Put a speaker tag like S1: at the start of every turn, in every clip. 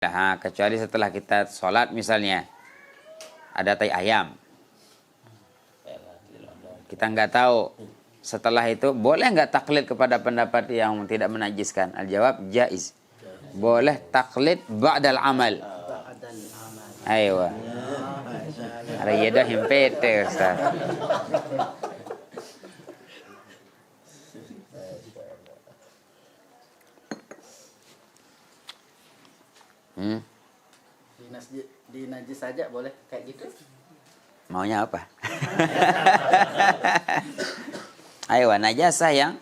S1: Nah, kecuali setelah kita sholat misalnya ada tai ayam, kita nggak tahu. Setelah itu boleh nggak taklid kepada pendapat yang tidak menajiskan? Al-jawab jaiz. Boleh taklid ba'dal amal. Ayo. Ada yedah himpete Ustaz.
S2: Di najis saja boleh kayak gitu?
S1: Maunya apa? Ayo, najasah yang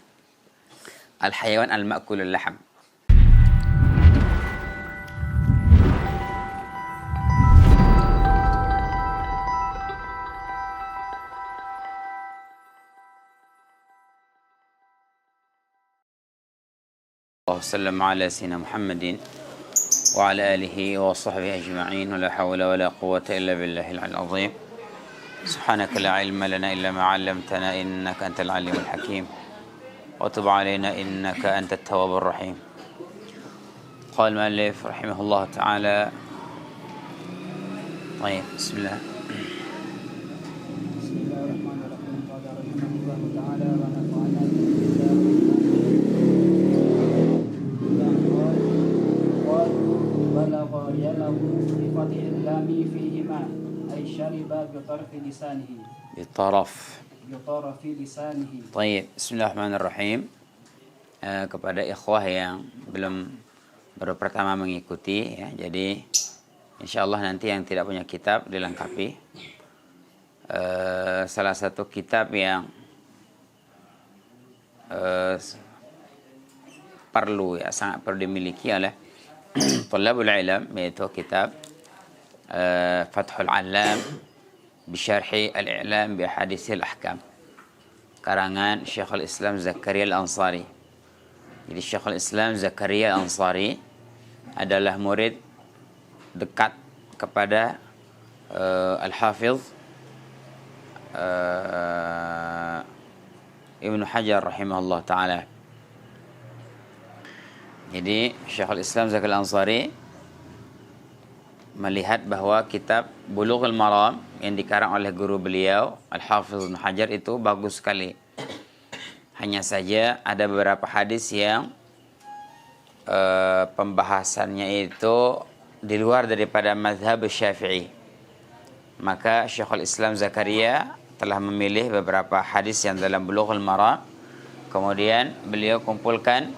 S1: al-hayawan al-ma'kulul laham. Sallallahu ala sayyidina Muhammadin wa ala alihi wa sahbihi ajma'in wa la hawla wa la quwwata illa billahil azim. Subhanaka la ilma lana illa ma 'allamtana innaka antal alimul hakim wa tub 'alaina innaka antat tawwabur rahim. Qala al-mu'allif rahimahullah ta'ala. Baik, bismillah.
S2: Bismillahirrahmanirrahim. Qala rahimahullah ta'ala wa nafa'ana balagha yalahu bi fathil lam fihima ay shariba bi tarfi lisanihi
S1: Bitaraf.
S2: lisanihi.
S1: Baik, bismillahirrahmanirrahim. Kepada ikhwah yang baru pertama mengikuti ya, jadi insyaallah nanti yang tidak punya kitab dilengkapi. Salah satu kitab yang sangat perlu dimiliki oleh Thalabul Ilm, yaitu kitab Fathul Allam Bisyarhi Al-I'lam Bi Ahaditsil Ahkam, karangan Syekhul Islam Zakaria Al-Ansari. Jadi Syekhul Islam Zakaria Al-Ansari adalah murid dekat kepada Al-Hafiz Ibnu Hajar rahimahullah ta'ala. Jadi Syekhul Islam Zakaria Al-Ansari melihat bahwa kitab Bulughul Maram yang dikarang oleh guru beliau Al-Hafiz Ibnu Hajar itu bagus sekali. Hanya saja ada beberapa hadis yang pembahasannya itu di luar daripada mazhab Syafi'i. Maka Syekhul Islam Zakaria telah memilih beberapa hadis yang dalam Bulughul Maram, kemudian beliau kumpulkan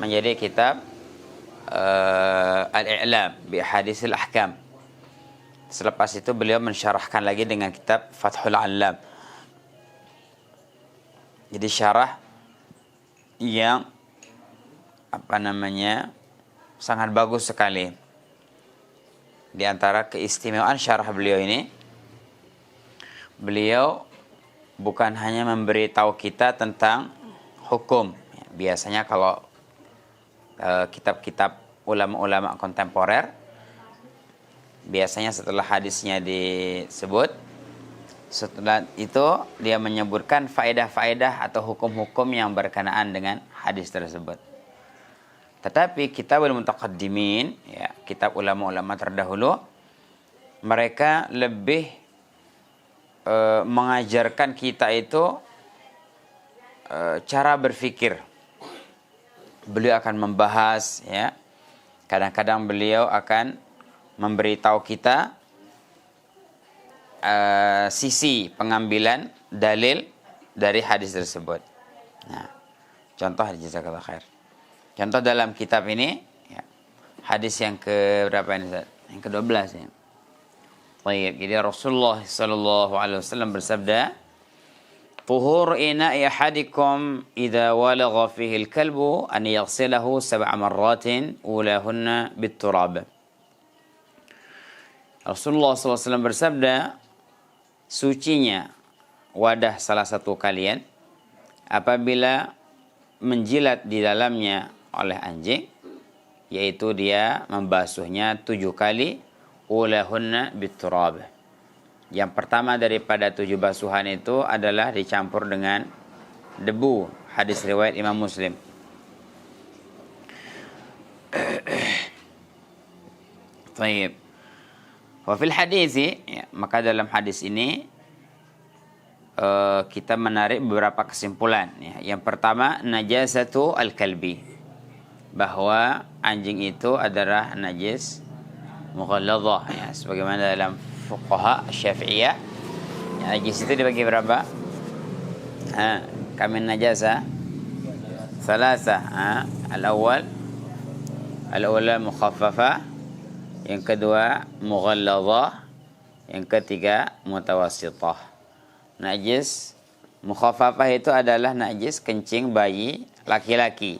S1: menjadi kitab Al-I'lam Bi Ahaditsil Ahkam. Selepas itu beliau mensyarahkan lagi dengan kitab Fathul Allam. Jadi syarah yang sangat bagus sekali. Di antara keistimewaan syarah beliau ini, beliau bukan hanya memberitahu kita tentang hukum. Biasanya kalau kitab-kitab ulama-ulama kontemporer, biasanya setelah hadisnya disebut, setelah itu dia menyebutkan faedah-faedah atau hukum-hukum yang berkenaan dengan hadis tersebut. Tetapi Kitabul Mutaqaddimin, ya, kitab ulama-ulama terdahulu, mereka lebih mengajarkan kita itu cara berfikir. Beliau akan membahas, ya, kadang-kadang beliau akan memberitahu kita sisi pengambilan dalil dari hadis tersebut. Nah, contoh jazakallahu khair. Contoh dalam kitab ini, ya, hadis yang ke berapa ini? Yang ke-12 ya. Baik, jadi Rasulullah sallallahu alaihi wasallam bersabda, "Tuhur ina'i ahadikum idza walagha fihi al-kalbu an yaghsilahu 7 marratin ulahunna bit-turab." Rasulullah SAW bersabda, sucinya wadah salah satu kalian apabila menjilat di dalamnya oleh anjing, yaitu dia membasuhnya 7 kali, ulahunna bit-turab. Yang pertama daripada 7 basuhan itu adalah dicampur dengan debu. Hadis riwayat Imam Muslim. Taib. Wa fil hadisi, ya, maka dalam hadis ini kita menarik beberapa kesimpulan. Ya. Yang pertama, najasatu al-kalbi, bahwa anjing itu adalah najis mughalladhah, ya, sebagaimana dalam fuqaha Syafi'iyah, ya, najis itu dibagi berapa? Kami najasa salasa. Al-awwal mukhaffafah, yang kedua mughalladhah, yang ketiga mutawassithah. Najis mukhaffafah itu adalah najis kencing bayi laki-laki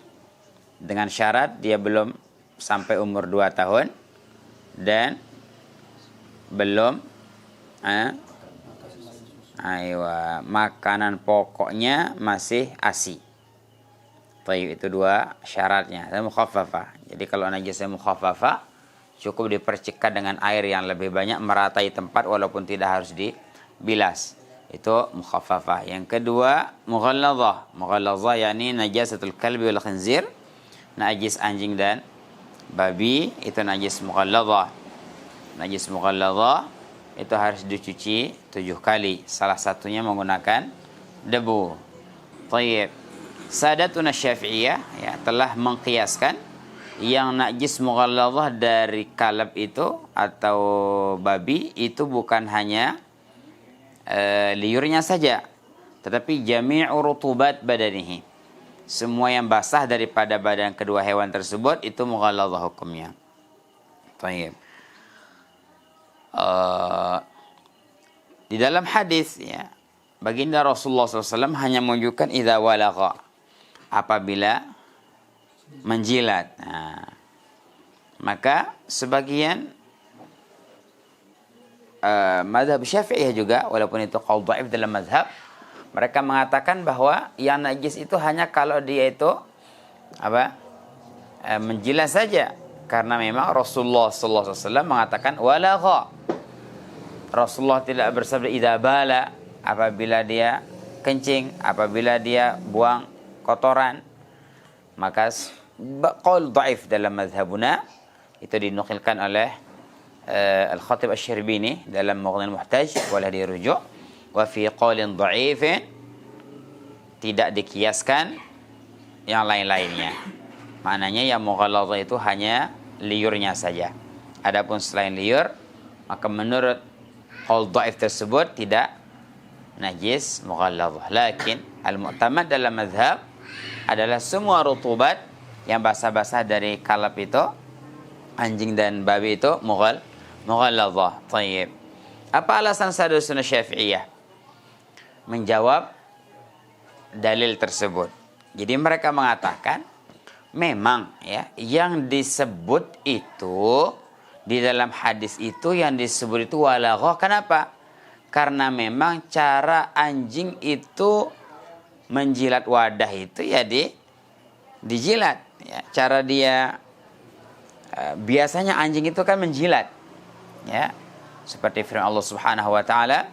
S1: dengan syarat dia belum sampai umur 2 tahun dan belum makanan pokoknya masih ASI. Taib, itu 2 syaratnya. Dan mukhaffafah. Jadi kalau najisnya mukhaffafah cukup dipercikan dengan air yang lebih banyak meratai tempat walaupun tidak harus dibilas. Itu mukhaffafah. Yang kedua mughalladhah. Mughalladhah yakni najasatul kalbi wal khinzir. Najis anjing dan babi itu najis mughalladhah. Najis mughalladhah itu harus dicuci 7 kali. Salah satunya menggunakan debu. Tayyib. Sadatuna Syafi'iyah, ya, telah mengkiaskan yang najis mughalladhah dari kalab itu atau babi itu bukan hanya liurnya saja, tetapi jami'u rutubat badanihi. Semua yang basah daripada badan kedua hewan tersebut itu mughalladhah hukumnya. Tayyib. Di dalam hadis, ya, baginda Rasulullah SAW hanya menunjukkan idza walagha, apabila menjilat. Maka sebagian mazhab Syafi'iyah juga, walaupun itu qaul dhaif dalam mazhab, mereka mengatakan bahwa yang najis itu hanya kalau dia itu menjilat saja, karena memang Rasulullah sallallahu alaihi wasallam mengatakan walagha. Rasulullah tidak bersabda idza bala, apabila dia kencing, apabila dia buang kotoran. Maka qaul dhaif dalam mazhabuna itu dinukilkan oleh Al-Khatib Asy-Syarbini dalam Mughni Al-Muhtaj, boleh dirujuk. Wa fi qaulin dha'ifin, tidak dikiaskan yang lain-lainnya. Maknanya yang mughalladhah itu hanya liurnya saja. Adapun selain liur, maka menurut qaul dhaif tersebut tidak najis mughalladhah. Lakin al-mu'tamad dalam mazhab adalah semua rutubat yang basah-basah dari kalab itu, anjing dan babi itu mughalladhah. Tayyib. Apa alasan Sadatuna Syafi'iyah menjawab dalil tersebut? Jadi mereka mengatakan memang, ya, yang disebut itu di dalam hadis itu, yang disebut itu walagha. Kenapa? Karena memang cara anjing itu menjilat wadah itu ya dijilat, ya. Cara dia biasanya anjing itu kan menjilat, ya, seperti firman Allah Subhanahu wa taala,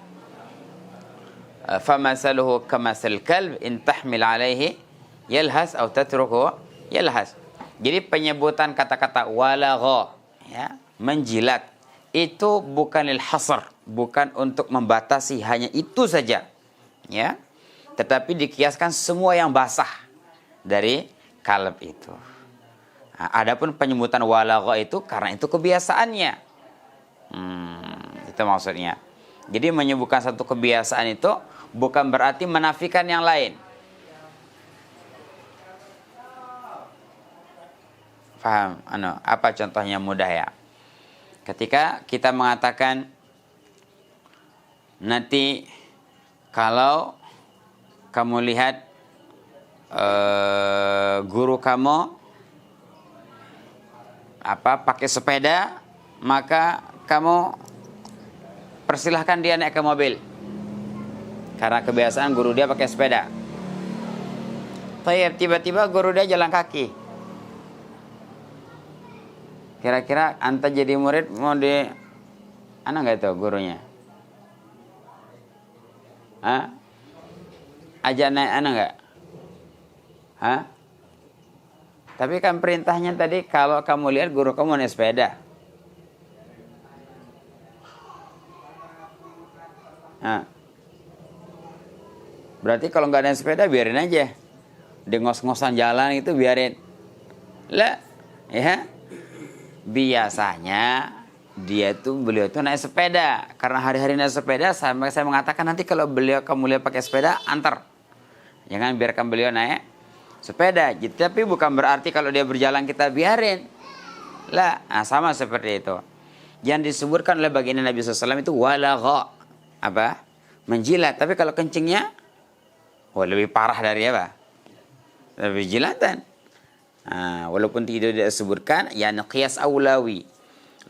S1: famasaluhu kamasal kalb in tahmil alaihi yalhas atau tatruku yalhas. Jadi penyebutan kata-kata walagha, ya, menjilat, itu bukan lil hasr, bukan untuk membatasi hanya itu saja, ya, tetapi dikiaskan semua yang basah dari kalb itu. Nah, adapun penyebutan walagha itu karena itu kebiasaannya. Itu maksudnya. Jadi menyebutkan satu kebiasaan itu bukan berarti menafikan yang lain. Paham? Apa contohnya mudah, ya? Ketika kita mengatakan nanti kalau kamu lihat guru kamu pakai sepeda, maka kamu persilahkan dia naik ke mobil, karena kebiasaan guru dia pakai sepeda. Tiba-tiba guru dia jalan kaki. Kira-kira anta jadi murid mau nggak tahu gurunya? Ajak naik nggak? Tapi kan perintahnya tadi kalau kamu lihat guru kamu naik sepeda. Nah, berarti kalau nggak ada sepeda biarin aja. Di ngos-ngosan jalan itu biarin. Lah, ya. Biasanya beliau itu naik sepeda. Karena hari-hari naik sepeda, saya mengatakan nanti kalau kamu lihat pakai sepeda, antar. Jangan biarkan beliau naik sepeda. Tapi bukan berarti kalau dia berjalan kita biarin. Lah, sama seperti itu. Yang disebutkan oleh baginda Nabi SAW itu walagha. Apa? Menjilat. Tapi kalau kencingnya, lebih parah dari apa? Lebih jilatan. Walaupun tidak disebutkan, ya qiyas aulawi.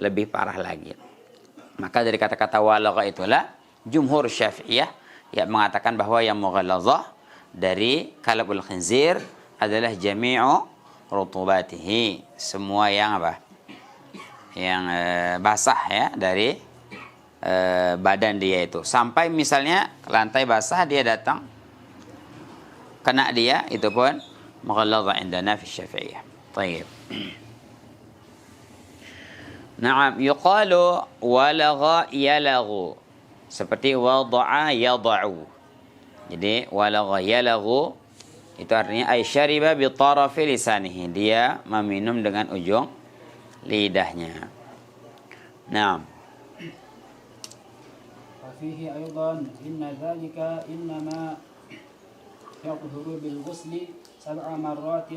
S1: Lebih parah lagi. Maka dari kata-kata walagha itulah jumhur Syafi'iyah yang mengatakan bahwa yang mughalladhah dari kalbul khinzir adalah jami'u rutubatihi. Semua yang apa? Yang basah ya dari badan dia itu. Sampai misalnya lantai basah dia datang kena dia, itu pun mughalladhah indana fi Syafi'iyah. Baik. Na'am, yuqalu walagha yalaghu. Seperti wada'a yada'u. Jadi walagha yalaghu itu artinya ay syariba bi tarafi lisanihi. Dia meminum dengan ujung lidahnya. Naam.
S2: وفيه أيضا إن ذلك إنما يطهر بالغسل 7 مرات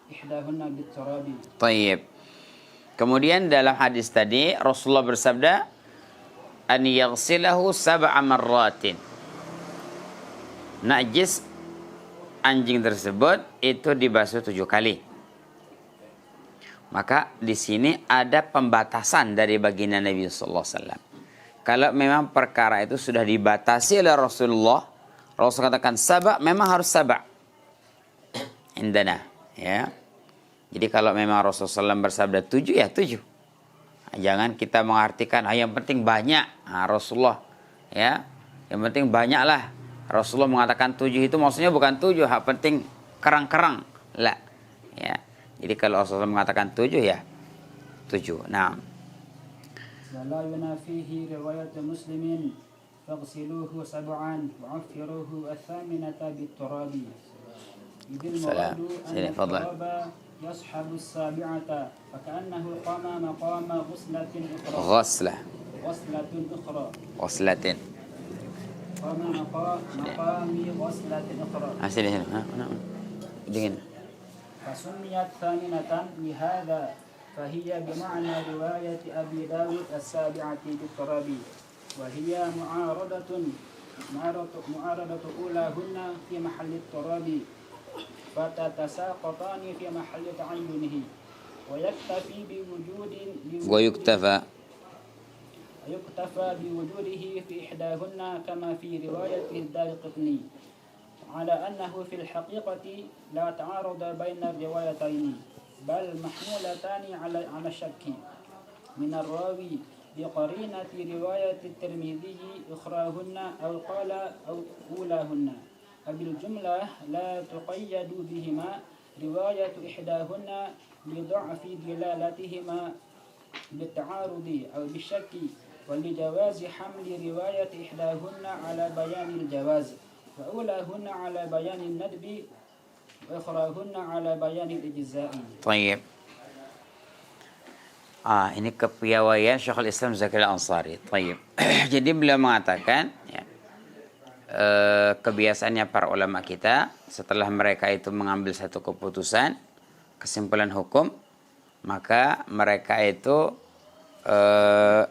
S2: إحداهن بالتراب.
S1: Tayyib. Kemudian dalam hadis tadi Rasulullah bersabda an yaghsilahu 7 marratin. Najis anjing tersebut itu dibasuh 7 kali. Maka di sini ada pembatasan dari baginda Nabi sallallahu alaihi wasallam. Kalau memang perkara itu sudah dibatasi oleh Rasulullah, Rasul katakan memang harus indana, ya. Jadi kalau memang Rasulullah SAW bersabda 7 ya 7. Jangan kita mengartikan yang penting banyak. Rasulullah ya, yang penting banyaklah. Rasulullah mengatakan 7 itu maksudnya bukan 7, penting kerang-kerang. Lah. Ya. Jadi kalau Rasulullah mengatakan 7 ya 7. Nah.
S2: ولا ينافيه رواية مسلم فاغسلوه 7 وعفروه 8 بالتراب. إذ المراد أن التراب يصحب 7 فكأنه قام مقام غسلة أخرى. غسلة. قام مقام غسلة أخرى. فسميت 8 لهذا فهي بمعنى رواية أبي داود 7 بالتراب وهي معارضة أولاهن في محل التراب فتتساقطان في محل تعينه ويكتفى بوجوده في إحداهن كما في رواية الدارقطني على أنه في الحقيقة لا تعارض بين الروايتين بل محمولتان على الشك من الراوي بقرينة رواية الترمذي أخراهن أو قال أو أولاهن وبالجملة لا تقيد بهما رواية إحداهن لضعف دلالتهما بالتعارض أو بالشك ولجواز حمل رواية إحداهن على بيان الجواز وأولاهن على بيان الندب وأخراهن على بيان الإجزاء.
S1: طيب. Ini kepiawaian Syekhul Islam Zakaria Ansari. Tayyib. Jadi beliau mengatakan ya, kebiasaannya para ulama kita setelah mereka itu mengambil satu keputusan, kesimpulan hukum, maka mereka itu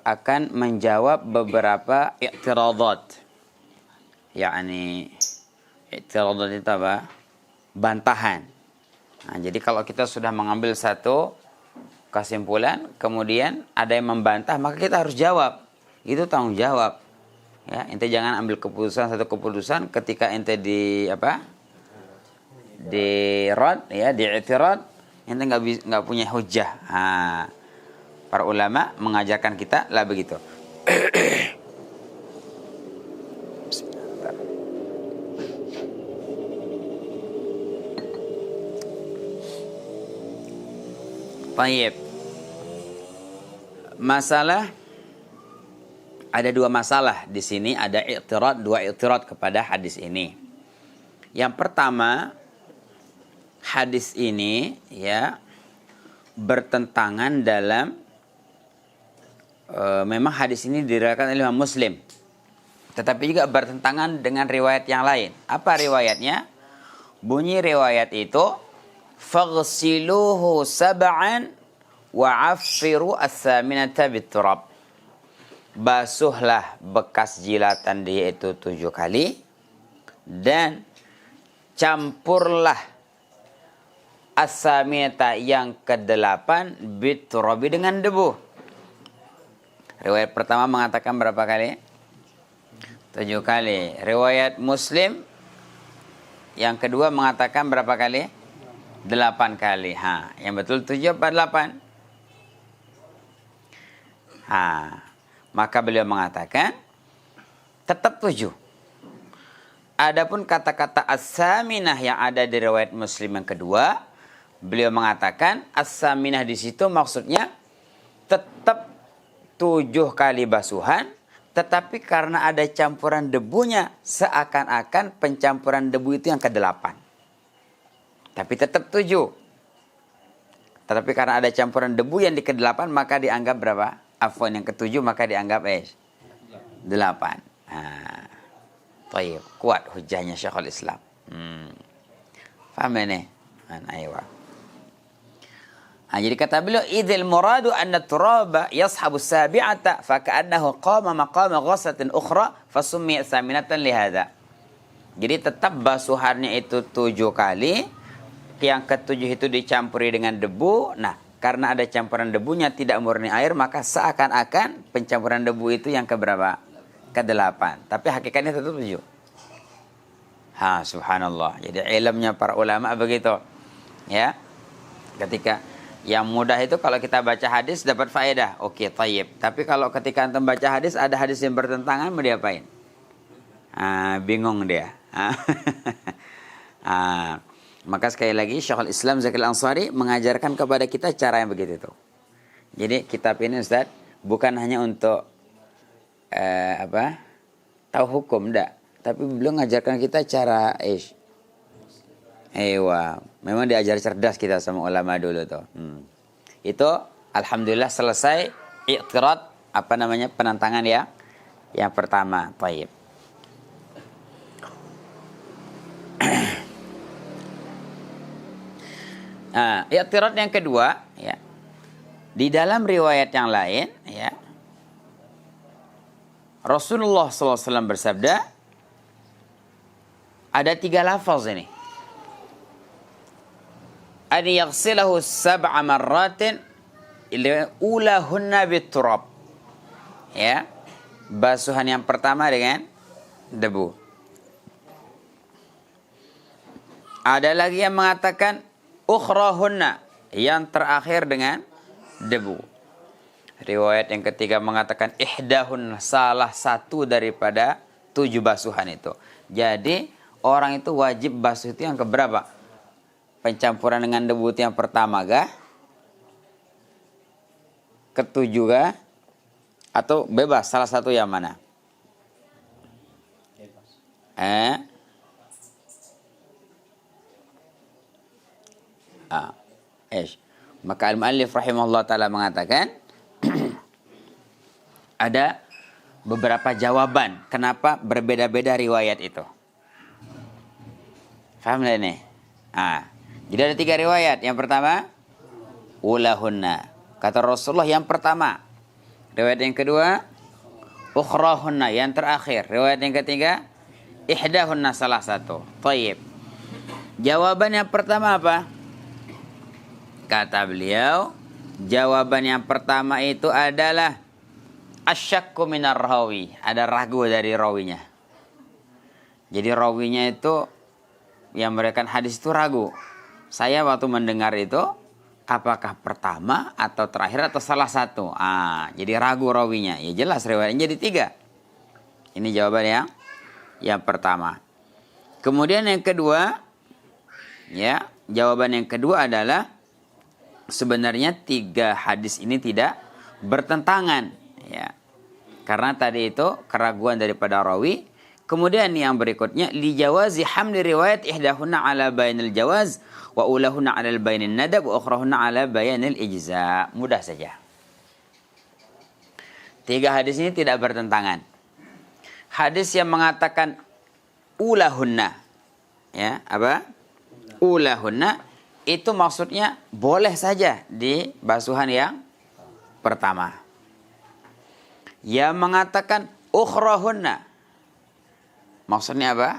S1: akan menjawab beberapa i'tiradat. yakni i'tiradat itu apa? Bantahan. Nah, jadi kalau kita sudah mengambil satu kesimpulan, kemudian ada yang membantah, maka kita harus jawab. Itu tanggung jawab. Ya, ente jangan ambil satu keputusan ketika ente di rad, ya, di i'tirad, ente nggak punya hujjah. Para ulama mengajarkan kita lah begitu. Baik. Masalah ada dua masalah di sini, ada dua i'tirad kepada hadis ini. Yang pertama, hadis ini ya bertentangan dalam memang hadis ini diriwayatkan oleh Imam Muslim, tetapi juga bertentangan dengan riwayat yang lain. Apa riwayatnya? Bunyi riwayat itu, faghsiluhu sab'an wa 'affiru as-saminata bit-turab. Basuhlah bekas jilatan dia itu 7 kali dan campurlah as-saminata yang ke-8 bit-turabi dengan debu. Riwayat pertama mengatakan berapa kali? 7 kali. Riwayat Muslim yang kedua mengatakan berapa kali? 8 kali. Yang betul 7 apa 8? Maka beliau mengatakan tetap 7. Adapun kata-kata as-saminah yang ada di riwayat Muslim yang kedua, beliau mengatakan as-saminah di situ maksudnya tetap 7 kali basuhan, tetapi karena ada campuran debunya, seakan-akan pencampuran debu itu yang ke-8. Tapi tetap 7. Tetapi karena ada campuran debu yang di ke-8, maka dianggap berapa? Afwan, yang ke-7 maka dianggap 8. Tayyib, kuat hujahnya Syekhul Islam. Faham ini? Aywa. Jadi kata beliau, idzil muradu anna turaba yashabu sabi'ata fa ka'annahu qama maqama ghaslatin ukhra fa summiya saminatan lihadza. Jadi tetap basuhannya itu 7 kali, yang ke-7 itu dicampuri dengan debu. Nah, karena ada campuran debunya tidak murni air, maka seakan-akan pencampuran debu itu yang keberapa? Ke-8. Tapi hakikatnya tetap 7. Subhanallah. Jadi ilmunya para ulama begitu. Ya. Ketika yang mudah itu kalau kita baca hadis dapat faedah. Oke, tayyib. Tapi kalau ketika antum baca hadis, ada hadis yang bertentangan, mau diapain? Bingung dia. Maka sekali lagi Syekhul Islam Zakil Ansari mengajarkan kepada kita cara yang begitu itu. Jadi kitab ini Ustaz bukan hanya untuk tahu hukum, enggak, tapi beliau mengajarkan kita cara memang diajar cerdas kita sama ulama dulu tuh. Itu alhamdulillah selesai i'tirad penentangan ya yang pertama. Baik. I'tirad yang kedua ya. Di dalam riwayat yang lain ya, Rasulullah SAW bersabda, ada 3 lafaz ini. An yaghsilahu 7 marratin ulahunna bit-turab. Ya. Basuhan yang pertama dengan debu. Ada lagi yang mengatakan ukhrahunna, yang terakhir dengan debu. Riwayat yang ketiga mengatakan ihdahunna, salah satu daripada 7 basuhan itu. Jadi orang itu wajib basuh itu yang keberapa? Pencampuran dengan debu itu yang pertama kah? Ke-7 kah? Atau bebas salah satu yang mana? Maka al-muallif rahimahullah ta'ala mengatakan ada beberapa jawaban kenapa berbeda-beda riwayat itu. Faham tak ini? Jadi ada 3 riwayat. Yang pertama, ulahunna. Kata Rasulullah yang pertama. Riwayat yang kedua, ukhrahunna. Yang terakhir. Riwayat yang ketiga, ihdahunna, salah satu. Tayyib. Jawaban yang pertama apa? Kata beliau, jawaban yang pertama itu adalah asyakku minar rawi. Ada ragu dari rawinya. Jadi rawinya itu yang memberikan hadis itu ragu. Saya waktu mendengar itu, apakah pertama atau terakhir atau salah satu? Jadi ragu rawinya. Ya jelas riwayatnya jadi 3. Ini jawaban yang pertama. Kemudian yang kedua, ya, jawaban yang kedua adalah sebenarnya 3 hadis ini tidak bertentangan, ya. Karena tadi itu keraguan daripada rawi. Kemudian yang berikutnya li jawazi hamli riwayat ihdahunna ala bayanil jawaz wa ulahunna ala bayanil nadab wa ukhrahunna ala bayanil ijza. Mudah saja. 3 hadis ini tidak bertentangan. Hadis yang mengatakan ulahunna, ya, apa? Ulahunna itu maksudnya boleh saja di basuhan yang pertama. Yang mengatakan ukhrahunna maksudnya apa?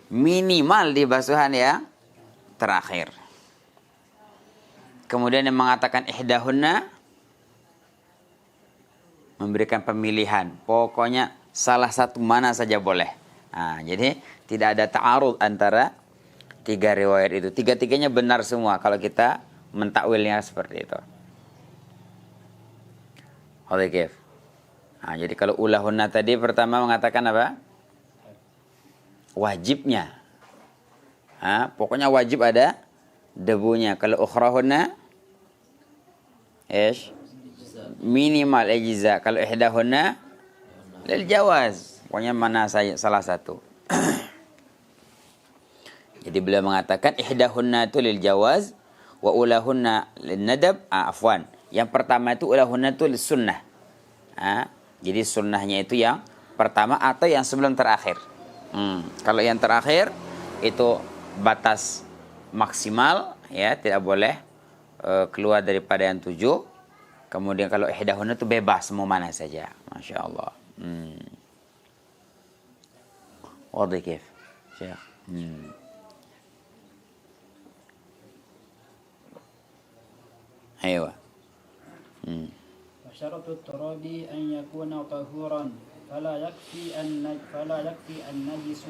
S1: Minimal di basuhan yang terakhir. Kemudian yang mengatakan ihdahunna memberikan pemilihan. Pokoknya salah satu mana saja boleh. Nah, jadi tidak ada ta'arud antara 3 riwayat itu. 3-tiganya benar semua kalau kita mentakwilnya seperti itu. Oke. Nah, jadi kalau ulahunna tadi pertama mengatakan apa? Wajibnya. Pokoknya wajib ada debunya. Kalau ukhrahunna minimal ijza. Kalau ihdahunna lil jawaz. Pokoknya mana saja salah satu. Jadi beliau mengatakan ihdahunna itu lil jawaz wa ulahunna lin nadab. Afwan. Yang pertama itu ulahunna itu lis sunnah. Jadi sunnahnya itu yang pertama atau yang sebelum terakhir. Kalau yang terakhir itu batas maksimal, ya, tidak boleh keluar daripada yang 7. Kemudian kalau ihdahunna itu bebas mau mana saja. Masya Allah. Wadih kif, Syekh. Ayo.
S2: وشرط التراب أن يكون طهورا فلا يكفي النجس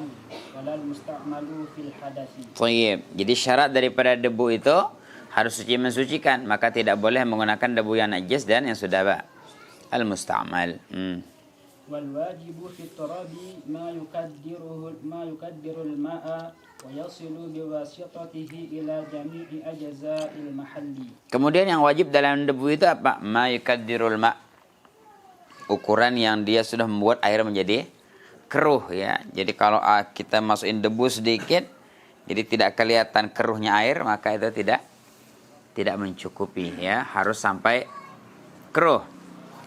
S2: ولا المستعمل في الحدث.
S1: Thayyib. Jadi syarat daripada debu itu harus suci mensucikan, maka tidak boleh menggunakan debu yang najis dan yang sudah al-musta'mal.
S2: والواجب في التراب ما يكدر الماء ويصل بواسطته إلى جميع أجزاء المحل.
S1: Kemudian yang wajib dalam debu itu apa? Ma yukaddirul ma. Ukuran yang dia sudah membuat air menjadi keruh, ya. Jadi kalau kita masukin debu sedikit, jadi tidak kelihatan keruhnya air, maka itu tidak mencukupi, ya. Harus sampai keruh.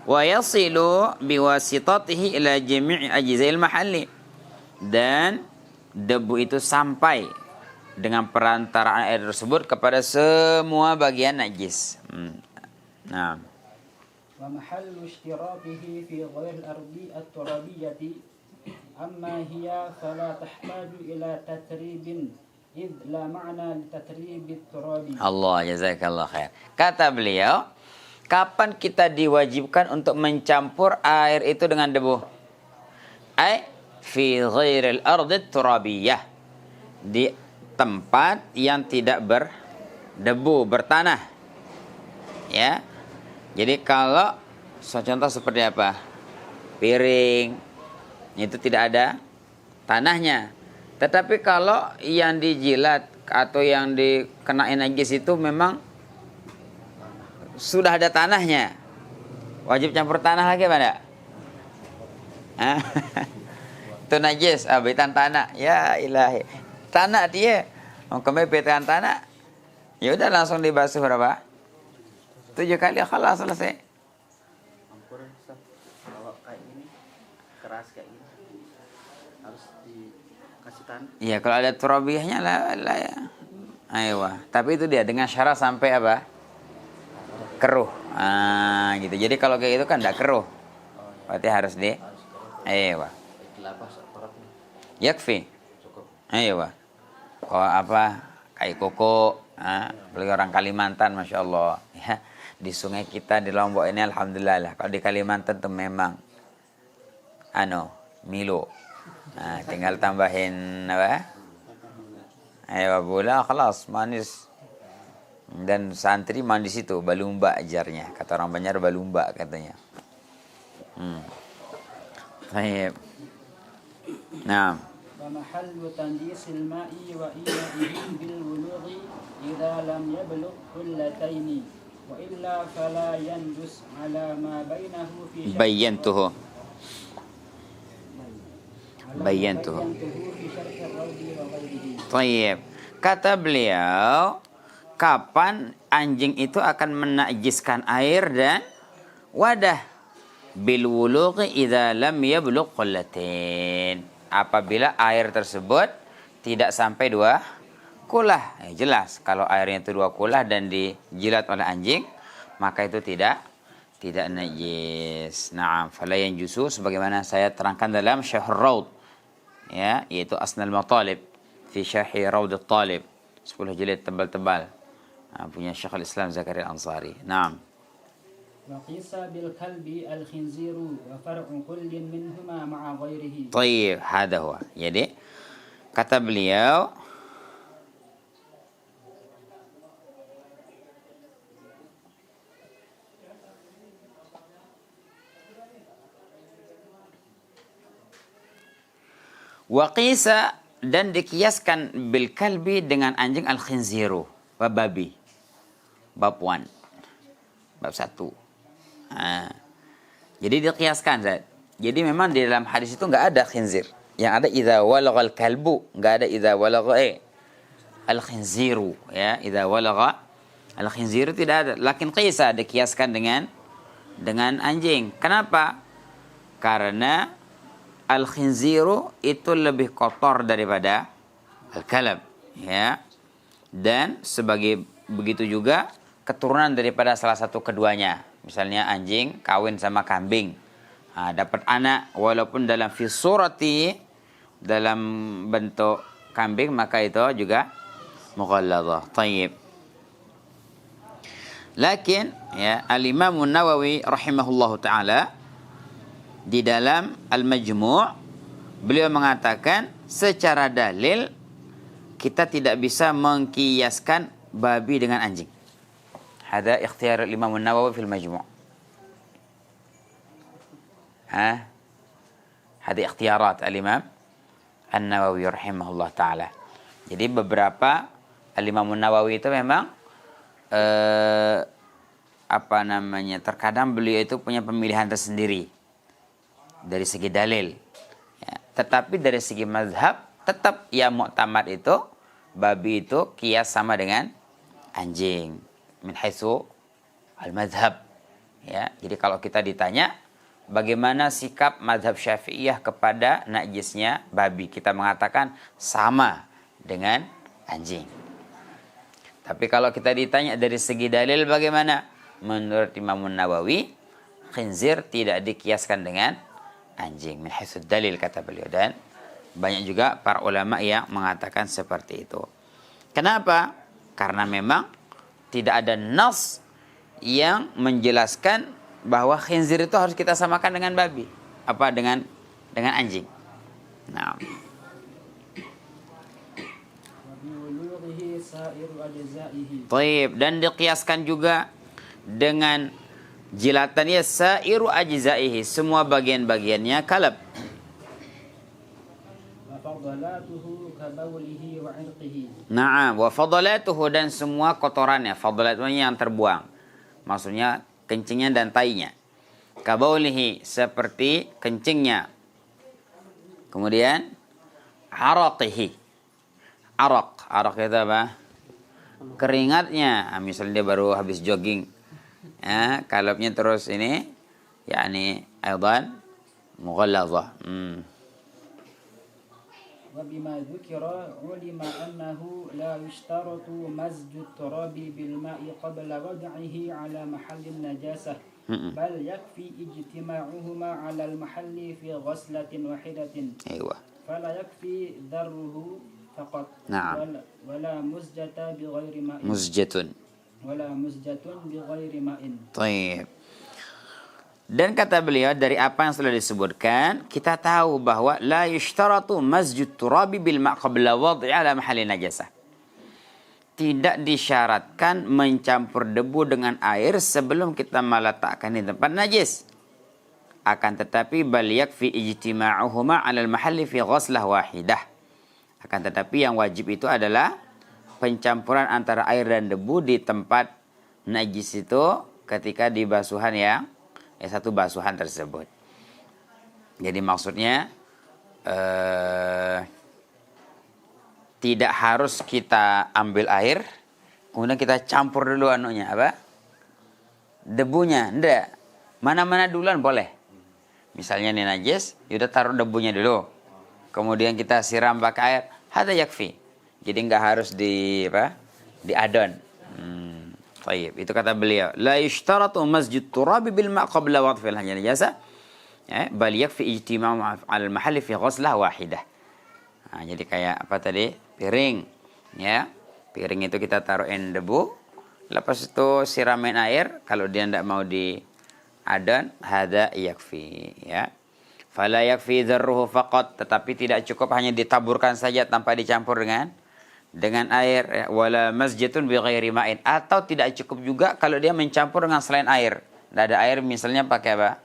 S1: Wa yasilu biwasitatihi ila jami'i ajzail mahalli. Dan debu itu sampai dengan perantaraan air tersebut kepada semua bagian najis. Nah.
S2: Wa mahallu ishtirakihi fi ghairi al-ardi at-turabiyyati amma hiya fala tahtaju ila tatribin id la ma'na li tatrib at-turabi.
S1: Allah jazakallah khair. Kata beliau, kapan kita diwajibkan untuk mencampur air itu dengan debu? Fi ghairil ardi turabiyah. Di tempat yang tidak berdebu, bertanah. Ya. Jadi kalau contoh seperti apa? Piring itu tidak ada tanahnya. Tetapi kalau yang dijilat atau yang dikenain najis itu memang sudah ada tanahnya, wajib campur tanah lagi apa enggak? Itu najis, betan tanah. Ya ilahi, tanah dia. Kami betan tanah, ya udah langsung dibasuh berapa? 7 kali, khalas, selesai.
S3: Kalau kayak gini, keras kayak gini, harus dikasih tanah.
S1: Iya, kalau ada turabiyahnya lah ya. Ayo, tapi itu dia dengan syarat sampai apa? Keruh. Gitu. Jadi kalau kayak itu kan enggak keruh. Berarti harus ayo. Yakfi.
S3: Cukup.
S1: Ayo. Kalau apa? Kayak koko, beli orang Kalimantan, Masya Allah. Ya, di sungai kita di Lombok ini alhamdulillah lah. Kalau di Kalimantan tuh memang Milo. Tinggal tambahin apa? Ayo bola, khalas, manis. Dan santri mandi situ, balumba ajarnya. Kata orang Banjar balumba katanya. Baik. Nah.
S2: Wa mahallu tanjisil ma'i wa iya'ihi bil wulu'i idza lam yablugh kullataini وإلا فلا ينجس على ما بينه في شرط
S1: Bayyantuhu.
S2: على ما
S1: بينته.
S2: في شرط الروض وغيره.
S1: Tayyib. Kata beliau, kapan anjing itu akan menajiskan air dan wadah? Bil wulughi idza lam yablugh qullatain. Apabila air tersebut tidak sampai 2 kulah. Jelas kalau airnya itu 2 kulah dan dijilat oleh anjing, maka itu tidak najis. Naam, fala yanjusu sebagaimana saya terangkan dalam Syarhur Raud. Ya, yaitu Asnal Matalib fi Syarhi Raud At-Talib. 10 jilid tebal-tebal. Punya Syekhul Islam Zakaria Ansari. Naam.
S2: وقيس بالكلب الخنزير وفرع كل منهما مع غيره.
S1: Tayyib, hada huwa. Jadi kata beliau, waqisa dan dikiaskan bil kalbi dengan anjing al khinziru wa babi. Bab 1. Bab 1. Jadi dikiaskan, Zat. Jadi memang di dalam hadis itu enggak ada khinzir. Yang ada idza walaghal kalbu, enggak ada idza walagha al khinziru, ya. Idza walagha al khinziru tidak ada. Lakin qisa dikiaskan dengan anjing. Kenapa? Karena al khinziru itu lebih kotor daripada al kalab, ya. Dan sebagai begitu juga keturunan daripada salah satu keduanya. Misalnya anjing kawin sama kambing, dapat anak walaupun dalam fisurati dalam bentuk kambing, maka itu juga mughalladhah. Tayyib. Lakin ya Al-Imam An-Nawawi rahimahullahu taala di dalam Al-Majmu' beliau mengatakan secara dalil kita tidak bisa mengkiaskan babi dengan anjing. Hada ikhtiyar Imam An-Nawawi fil Majmu'. Hada ikhtiyarat Al-Imam An-Nawawi rahimahullah taala. Jadi beberapa Al-Imam An-Nawawi itu memang terkadang beliau itu punya pemilihan tersendiri dari segi dalil. Ya, tetapi dari segi mazhab tetap yang mu'tamad itu babi itu kias sama dengan anjing. Min haitsu al-madhab, ya. Jadi kalau kita ditanya bagaimana sikap mazhab Syafi'iyah kepada najisnya babi, kita mengatakan sama dengan anjing. Tapi kalau kita ditanya dari segi dalil bagaimana? Menurut Imam Nawawi, khinzir tidak dikiaskan dengan anjing. Min haitsu dalil kata beliau, dan banyak juga para ulama yang mengatakan seperti itu. Kenapa? Karena memang tidak ada nas yang menjelaskan bahwa khinzir itu harus kita samakan dengan babi, dengan anjing. Nah. Taib, dan dikiaskan juga dengan jilatannya sairu ajzaihi, semua bagian-bagiannya kalab. Naam, wa fadalatuhu, dan semua kotorannya, fadalatnya yang terbuang. Maksudnya kencingnya dan tainya. Kabaulihi, seperti kencingnya. Kemudian araqihi. Arak itu apa? Keringatnya. Misalnya dia baru habis jogging. Ya, kalabnya terus ini yakni aidan mughalladhah.
S2: وبما ذكر علم أنه لا يشترط مزج التراب بالماء قبل وضعه على محل النجاسة بل يكفي اجتماعهما على المحل في غسلة واحدة.
S1: أيوة.
S2: فلا يكفي ذره فقط.
S1: نعم.
S2: ولا مزجة بغير ماء. ولا مزجة بغير ماء.
S1: طيب. Dan kata beliau, dari apa yang sudah disebutkan, kita tahu bahwa la yushtaratu masjud turabi bil ma' qabla wad'i ala mahalli najasah. Tidak disyaratkan mencampur debu dengan air sebelum kita meletakkan di tempat najis. Akan tetapi bal yakfi ijtima'uhuma 'ala al-mahalli fi ghaslah wahidah. Akan tetapi yang wajib itu adalah pencampuran antara air dan debu di tempat najis itu ketika di basuhan yang satu basuhan tersebut. Jadi maksudnya tidak harus kita ambil air kemudian kita campur dulu anunya apa? Debunya. Enggak. Mana-mana duluan boleh. Misalnya ini najis, yaudah taruh debunya dulu. Kemudian kita siram pakai air, hada yakfi. Jadi enggak harus diadon. Baik, itu kata beliau. La yushtaratu masjid turabi bil ma' qabla wadfil najasa. Ya, bal yakfi ijtima'u al-mahalli fi ghuslah wahidah. Nah, jadi kayak apa tadi? Piring. Ya. Piring itu kita taruhin debu, lepas itu siramin air. Kalau dia tidak mau diadon, hada yakfi. Ya. Fala yakfi dzarruhu faqat, tetapi tidak cukup hanya ditaburkan saja tanpa dicampur dengan air. Ya. Wala masjidun bi ghairi ma'in, atau tidak cukup juga kalau dia mencampur dengan selain air. Tidak ada air, misalnya pakai apa?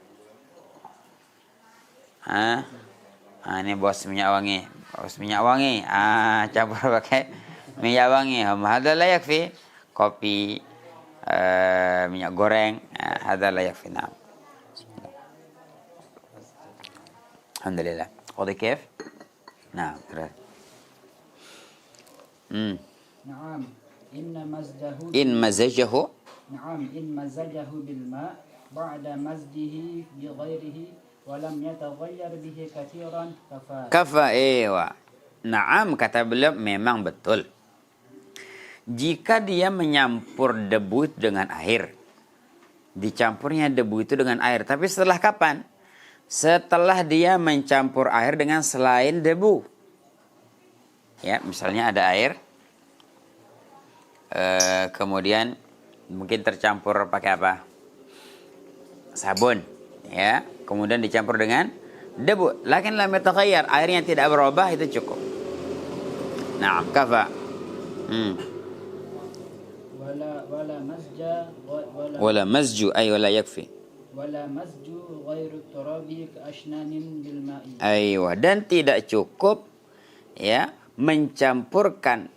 S1: Ini bos minyak wangi. Bos minyak wangi. Campur pakai minyak wangi. Hada la yakfi. Kopi, minyak goreng. Hada la yakfi. Nah. Alhamdulillah. Qadi kif? Nah, terus.
S2: نعم
S1: إن مزجه
S2: نعم إن مزجه بالماء بعد مزجه بغيره ولم يتغير به كثيرا
S1: kafa. Naam, kata beliau, memang betul. Jika dia menyampur debu dengan air, dicampurnya debu itu dengan air, tapi setelah kapan? Setelah dia mencampur air dengan selain debu. Ya, misalnya ada air, kemudian mungkin tercampur pakai apa? Sabun, ya. Kemudian dicampur dengan debu. Lakin lam yataghayyar, airnya tidak berubah, itu cukup. Naam, kafa. Wala mazju ay wala yakfi.
S2: Wala mazju ghairu turabi ka'ashnanin bil ma'i.
S1: Aywa, dan tidak cukup ya mencampurkan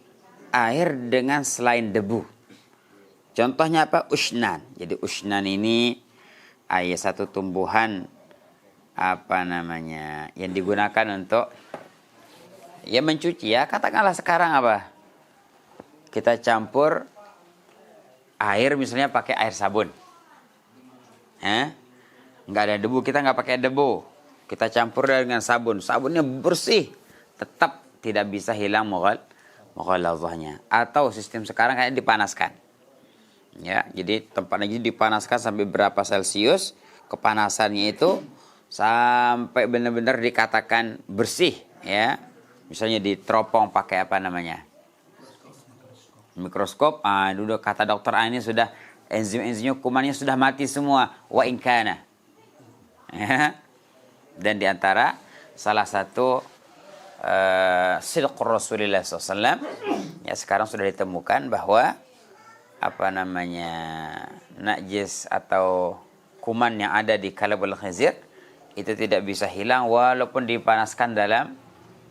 S1: air dengan selain debu. Contohnya apa? Ushnan. Jadi ushnan ini satu tumbuhan yang digunakan untuk mencuci ya. Katakanlah sekarang apa? Kita campur air misalnya pakai air sabun. Nggak ada debu, kita nggak pakai debu. Kita campur dengan sabun. Sabunnya bersih. Tetap tidak bisa hilang mughaladzahnya. Atau sistem sekarang kayak dipanaskan. Ya, jadi tempatnya dipanaskan sampai berapa Celcius. Kepanasannya itu sampai benar-benar dikatakan bersih. Ya, misalnya diteropong pakai mikroskop. Dulu kata dokter ini sudah enzim-enzimnya, kumannya sudah mati semua. Wa inkana. Ya. Dan diantara salah satu sidq Rasulullah SAW ya sekarang sudah ditemukan bahwa najis atau kuman yang ada di kalbul khizir itu tidak bisa hilang walaupun dipanaskan dalam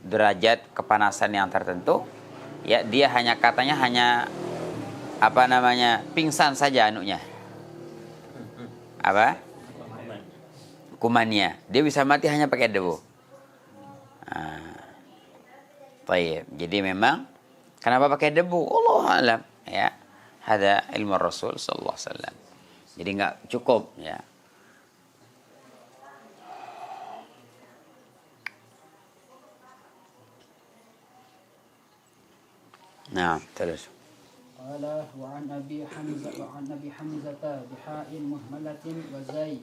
S1: derajat kepanasan yang tertentu. Ya, dia hanya pingsan saja anunya. Kumannya. Dia bisa mati hanya pakai debu. Baik. Jadi memang kenapa pakai debu? Allahu a'lam. Ya. Hada ilmu Rasul sallallahu alaihi wasallam. Jadi enggak cukup ya. Nah, terus.
S2: Qala wa an Abi Hamzah biha'in muhmalatin wa zai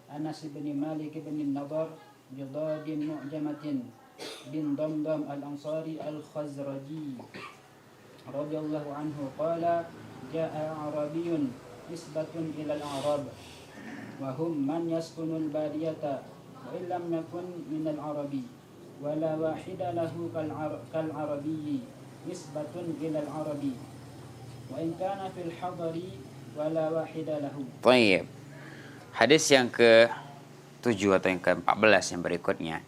S2: Anas bin Malik bin Nadar bidadin mu'jamatin bin Damdam al-Ansari al-Khazraji radhiyallahu anhu qala ja'a Arabiyyun nisbatun ila al-Arab wa hum man yaskunu al-badiyata wa illam yakun min al-Arabi wa la wahida lahu kal-Arabiyyi nisbatun ila al-Arabi wa in kana fil hadari wa la wahida lahu.
S1: Baik. Hadis yang ke-7 atau yang ke-14 yang berikutnya.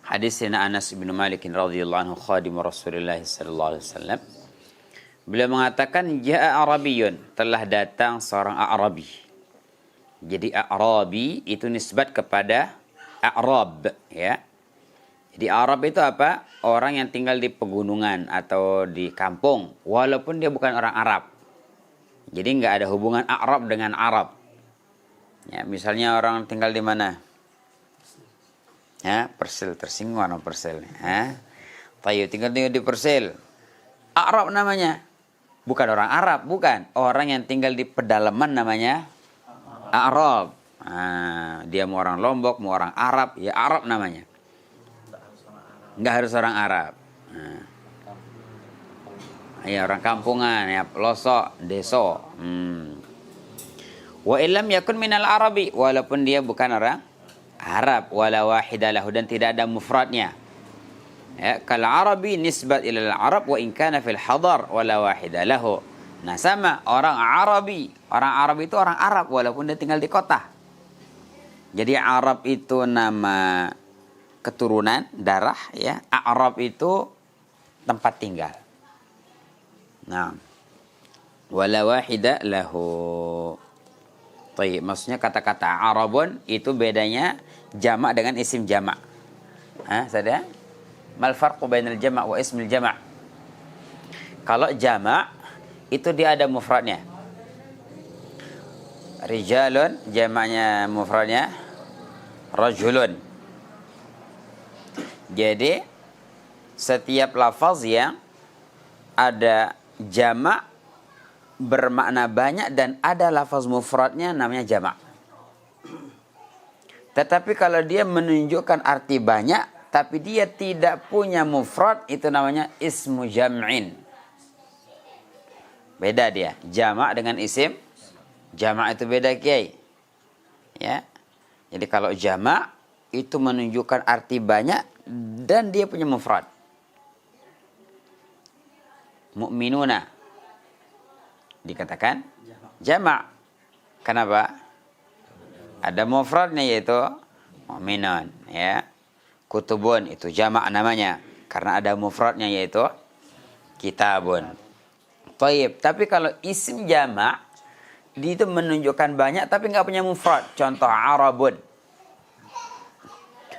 S1: Hadis Sayyidina Anas bin Malik radhiyallahu anhu khadim Rasulullah sallallahu alaihi wasallam. Beliau mengatakan ja'a Arabiyun, telah datang seorang Arabi. Jadi Arabi itu nisbat kepada Arab, ya. Jadi Arab itu apa? Orang yang tinggal di pegunungan atau di kampung, walaupun dia bukan orang Arab. Jadi nggak ada hubungan Arab dengan Arab. Ya, misalnya orang tinggal di mana? Ya, Persil, tersinggung orang Persil. Ya. Tayyib tinggal di Persil. Arab namanya. Bukan orang Arab, bukan. Orang yang tinggal di pedalaman namanya Arab. Nah, dia mau orang Lombok, mau orang Arab, ya Arab namanya. Nggak harus orang Arab. Nah. Ya, orang kampungan, ya pelosok, deso. Wa illam yakun minal Arabi, walaupun dia bukan orang Arab, wala wahidalahu, dan tidak ada mufradnya. Ya, kal Arabi nisbat ila al-Arab wa in kana fil hadar wala wahidalahu. Nah, sama orang Arabi. Orang Arab itu orang Arab walaupun dia tinggal di kota. Jadi Arab itu nama keturunan, darah, ya. Arab itu tempat tinggal. Nah, wala wahida lahu. Tayyib, maksudnya kata-kata Arabun itu bedanya jamak dengan isim jamak. Sada? Mal farqu bainal jamak wa ismil jamak? Kalau jamak itu dia ada mufradnya. Rijalun jamaknya mufradnya rajulun. Jadi setiap lafaz yang ada jamak bermakna banyak dan ada lafaz mufradnya namanya jamak. Tetapi kalau dia menunjukkan arti banyak tapi dia tidak punya mufrad, itu namanya ismu jam'in. Beda dia. Jamak dengan isim. Jamak itu beda, Kiai. Ya. Jadi kalau jamak itu menunjukkan arti banyak dan dia punya mufrad. Mu'minuna dikatakan jamak. Kenapa? Ada mufradnya yaitu mu'minun, ya. Kutubun itu jamak namanya karena ada mufradnya yaitu kitabun. Tayyib, tapi kalau isim jamak dia itu menunjukkan banyak tapi nggak punya mufrad. Contoh Arabun.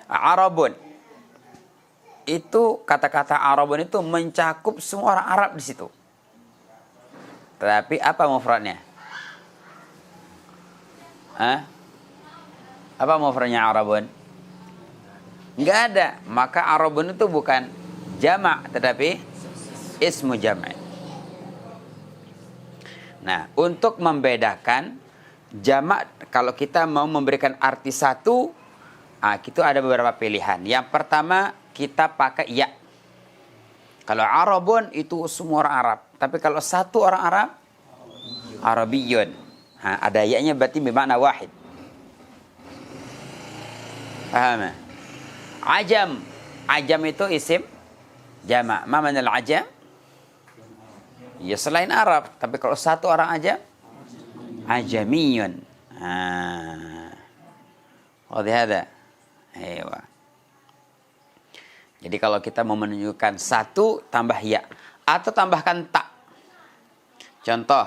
S1: Arabun itu kata-kata Arabun itu mencakup semua orang Arab di situ. Tapi apa mufradnya? Apa mufradnya Arabun? Enggak ada. Maka Arabun itu bukan jamak tetapi ismu jamak. Nah, untuk membedakan jamak, kalau kita mau memberikan arti satu, itu ada beberapa pilihan. Yang pertama, kita pakai ya. Kalau Arabun itu semua orang Arab. Tapi kalau satu orang Arab, Arabiyun. Ada ya-nya berarti bermakna wahid. Paham? Ajam. Ajam itu isim jamak. Ma manal ajam? Ya selain Arab. Tapi kalau satu orang ajam, ajamiyun. Wadih. Ewa. Jadi kalau kita mau menunjukkan satu, tambah ya. Atau tambahkan tak. Contoh,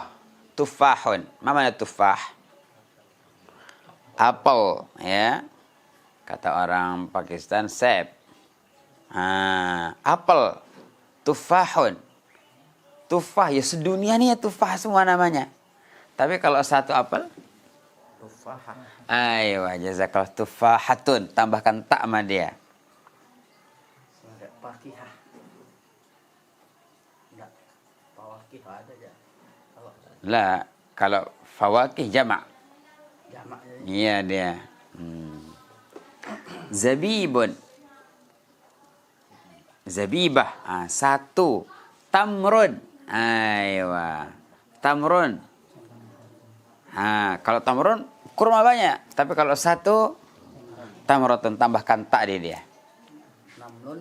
S1: tufahun. Ma mana tufah? Apel, ya. Kata orang Pakistan, sep. Apel. Tufahun. Tufah, ya sedunia nih ya tufah semua namanya. Tapi kalau satu apel,
S3: Tufah.
S1: ayo jazakallah, tufahatun. Tambahkan tak sama dia.
S3: Fakihah. Enggak. Fawakih ada aja.
S1: Lah, kalau fawakih jamak.
S3: Jamaknya.
S1: Iya dia. Zabibun. Zabibah. Satu. Tamrun. Aywa. Tamrun. Kalau tamrun kurma banyak. Tapi kalau satu tamrotun, tambahkan tak di dia.
S3: Namlun.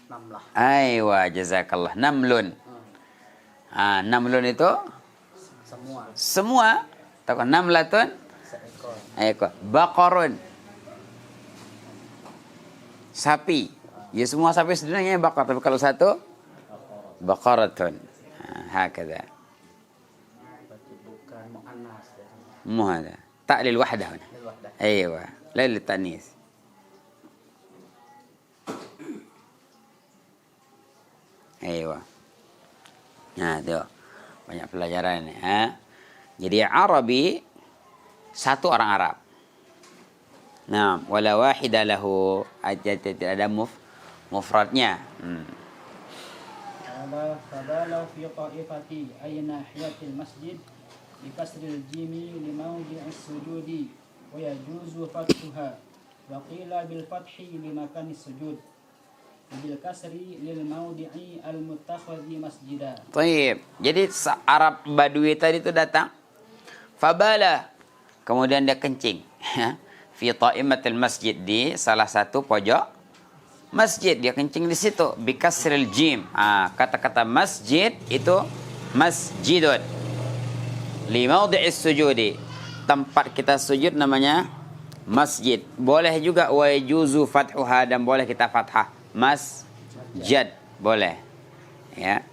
S3: Namlah.
S1: Aywa jazakallah. Namlun. Namlun itu
S3: Semua.
S1: semua. Tahu kan namlatun?
S3: Seekor.
S1: Aywa. Baqarun. Sapi. Ya semua sapi sebenarnya bakar. Tapi kalau satu baqaratun. هكذا
S3: berarti bukan muannas ya.
S1: مو هذا تاء للوحدة هنا
S3: Lilwahdah.
S1: أيوة لا للتأنيث أيوة nah tuh banyak pelajaran nih jadi Arabi satu orang Arab nah wala wahida lahu tidak ada mufradnya
S2: فبال في طائفة أي ناحية المسجد بكسر الجيم لموضع السجود ويجوز فتحها وقيل بالفتح لمكان السجود وبالكسر للموضع المتخذ مسجدا.
S1: طيب jadi Arab Badui tadi itu datang fabala kemudian dia kencing fi ta'imatil masjid di salah satu pojok masjid dia kencing di situ bikasril jim kata-kata masjid itu masjidun li maudhi'is sujudi tempat kita sujud namanya masjid boleh juga wa yajuzu fathuha dan boleh kita fathah masjid boleh ya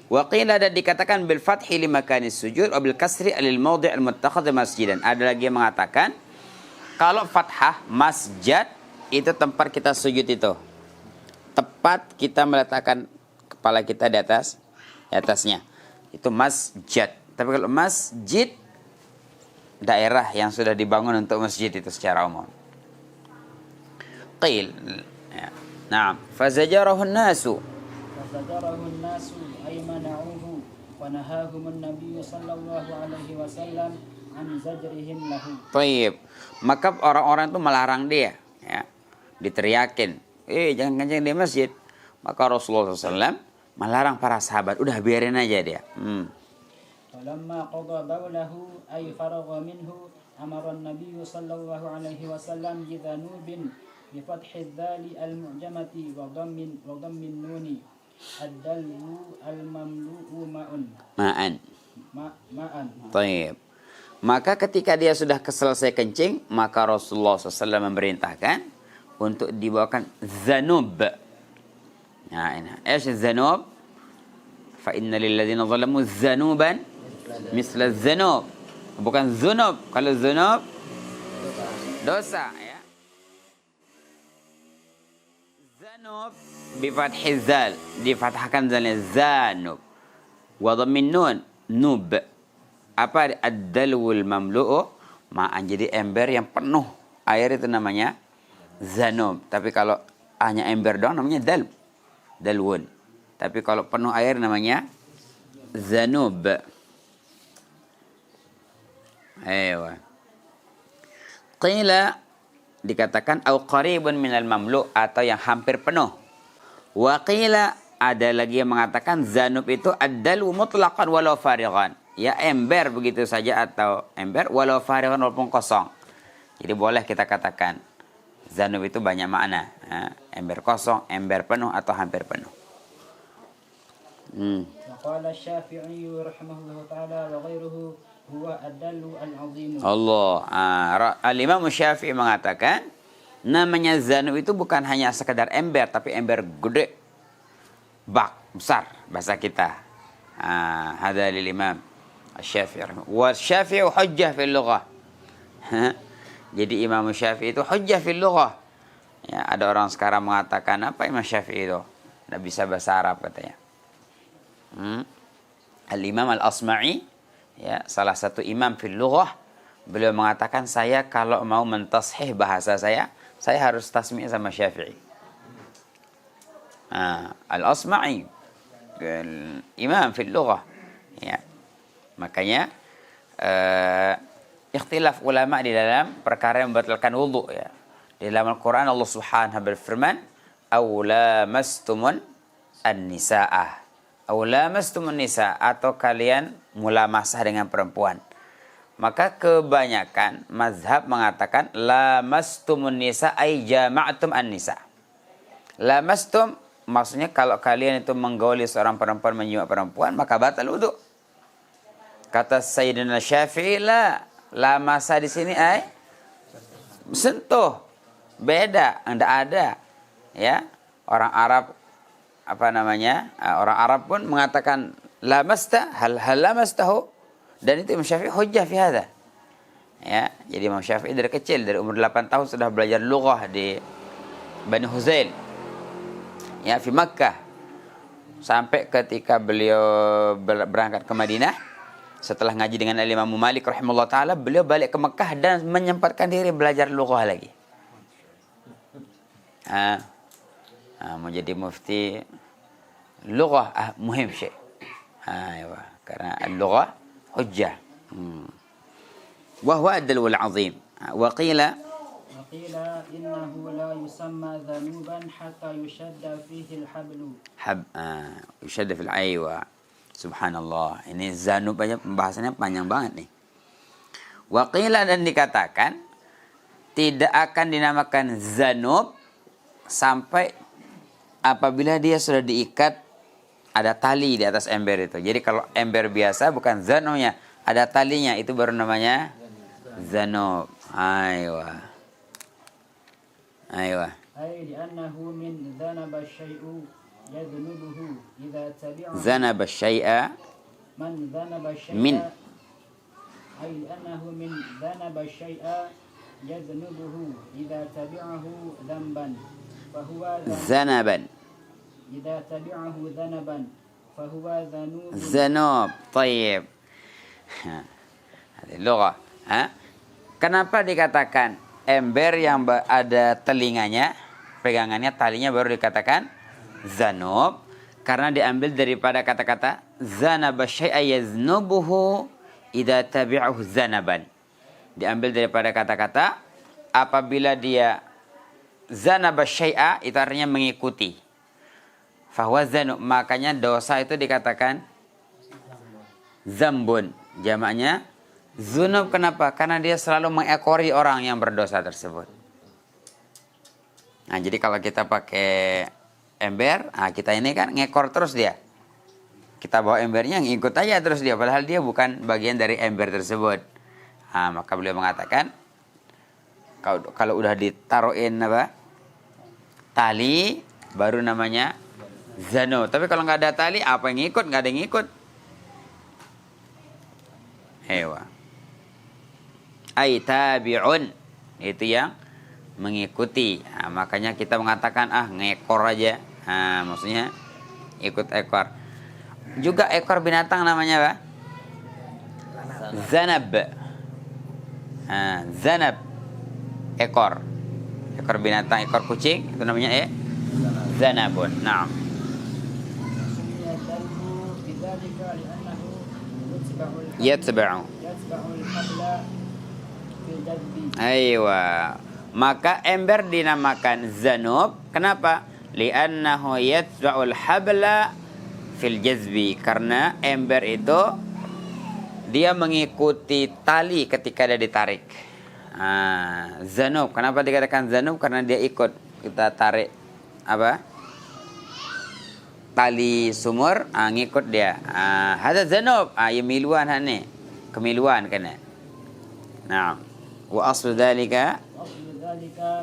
S1: wa qila dan dikatakan bil fathi li makanis sujud wa bil kasri lil maudhi' al muttakhadh masjidan ada lagi yang mengatakan kalau fathah masjid itu tempat kita sujud itu tepat kita meletakkan kepala kita di atasnya itu masjid tapi kalau masjid daerah yang sudah dibangun untuk masjid itu secara umum qil ya na'am fazajarahu an-nasu
S2: فزجره الناس أي منعوه ونهاهم النبي صلى الله عليه وسلم عن زجرهم له.
S1: Taib. Maka orang-orang itu melarang dia, ya. Diteriakin, jangan kencing di masjid. Maka Rasulullah SAW melarang para sahabat, udah biarin aja dia.
S2: فلما قضى بوله أي فرغ منه أمر النبي صلى الله عليه وسلم بذنوب بفتح الذال المعجمة وضم النون الدلو المملوء
S1: Ma'an.
S2: ماء.
S1: Taib. Maka ketika dia sudah selesai kencing, maka Rasulullah SAW memerintahkan untuk dibawakan zanub. Nah, ini. Zanub? Fa inna lilladzina zalamu zanuban misla zanub. Bukan zunub. Kalau zunub dosa, ya. Zanub bi fathhi zal, difathahkan zalnya zanub. Wa dhammin nun nub. Apa ad-dalwul mamlu'u ma'an, jadi ember yang penuh air itu namanya zanub. Tapi kalau hanya ember doang namanya dalwun. Tapi kalau penuh air namanya zanub. Ayo. Qila dikatakan au qaribun minal mamlu' atau yang hampir penuh. Wa qila ada lagi yang mengatakan zanub itu ad-dalwu mutlaqan walau farighan. Ya ember begitu saja atau ember walau farighan walaupun kosong. Jadi boleh kita katakan zanub itu banyak makna. Ember kosong, ember penuh atau hampir penuh.
S2: وقال الشافعي رحمه الله تعالى وغيره هو الدلو العظيم.
S1: Allah. Al-Imam Syafi'i mengatakan namanya zanub itu bukan hanya sekedar ember tapi ember gede. Bak besar bahasa kita. Hadza lil Imam Asy-Syafi'i. Wa Syafi'i hujjah fil lughah. Jadi Imam Syafi'i itu hujjah fil lughah. Ya, ada orang sekarang mengatakan apa Imam Syafi'i itu? Tidak bisa bahasa Arab katanya. Al-Imam Al-Asma'i, ya, salah satu imam fil lughah, beliau mengatakan saya kalau mau mentashih bahasa saya harus tasmi' sama Syafi'i. Al-Asma'i imam fil lughah, ya. Makanya ikhtilaf ulama di dalam perkara yang membatalkan wudu, ya. Di dalam Al-Quran Allah Subhanahu berfirman, "Aw lamastumun an-nisaa." Aw lamastumun nisa, atau kalian mulamasah dengan perempuan. Maka kebanyakan mazhab mengatakan lamastumun nisa ay jama'tum an-nisa. Lamastum maksudnya kalau kalian itu menggauli seorang perempuan, menyimak perempuan, maka batal wudu. Kata Sayyidina Syafi'i, la masa di sini ay sentuh. Beda, enggak ada. Ya, orang Arab orang Arab pun mengatakan lamasta hal lamastahu, dan itu Imam Syafi'i hujjah fi hadha. Ya, jadi Imam Syafi'i dari kecil, dari umur 8 tahun sudah belajar lughah di Bani Huzail. Ya, di Makkah. Sampai ketika beliau berangkat ke Madinah, setelah ngaji dengan Imam Malik rahimahullah taala, beliau balik ke Makkah dan menyempatkan diri belajar lughah lagi. Mau jadi mufti lughah muhim syekh. Karena al-lughah hujjah. وهو الدلو العظيم وقيل
S2: إنه لا يسمى ذنوبا حتى يشد فيه الحبل
S1: يشد في الأيوة. Subhanallah, ini zanub aja pembahasannya panjang banget nih. Waqila, dan dikatakan tidak akan dinamakan zanub sampai apabila dia sudah diikat, ada tali di atas ember itu. Jadi kalau ember biasa bukan zanubnya, ada talinya, itu baru namanya zanub. Aywa.
S2: Ay li'annahu min dhanaba syai'u yadhnubuhu idza tabi'ahu.
S1: Dhanaba syai'a
S2: Man dhanaba syai'a.
S1: Min.
S2: Ay li'annahu min dhanaba syai'a yadhnubuhu idza tabi'ahu dhanban. Fahuwa
S1: zanaban.
S2: Idza tabi'ahu dhanaban fahuwa dhanub.
S1: Zanub. Tayyib. Ini lughah. Kenapa dikatakan ember yang ada telinganya, pegangannya, talinya, baru dikatakan zanub? Karena diambil daripada kata-kata zanaba syai'a yaznubuhu idza tabi'ahu zanaban. Diambil daripada kata-kata apabila dia zanaba syai'a, itu artinya mengikuti. Fahuwa zanub, makanya dosa itu dikatakan zambun. Jamaknya zunub. Kenapa? Karena dia selalu mengekori orang yang berdosa tersebut. Nah, jadi kalau kita pakai ember, kita ini kan ngekor terus dia. Kita bawa embernya, ngikut aja terus dia, padahal dia bukan bagian dari ember tersebut. Maka beliau mengatakan kalau udah ditaruhin tali, baru namanya zano. Tapi kalau nggak ada tali, apa yang ngikut? Nggak ada yang ngikut. Hewa. Ay tabi'un, itu yang mengikuti. Makanya kita mengatakan ngekor aja. Maksudnya ikut ekor. Juga ekor binatang namanya apa? Zanab. Zanab, ekor. Ekor binatang, ekor kucing, itu namanya zanabun. Naam. Yatba'u. Aywa. Maka ember dinamakan zanub. Kenapa? Li'annahu yatba'ul habla fil jazbi. Karena ember itu dia mengikuti tali ketika dia ditarik. Zanub. Kenapa dikatakan zanub? Karena dia ikut. Kita tarik tali sumur, ngikut dia. Hadza zanub, yamiluan hani, kemiluan kena. Naam. Wa aslu dzalika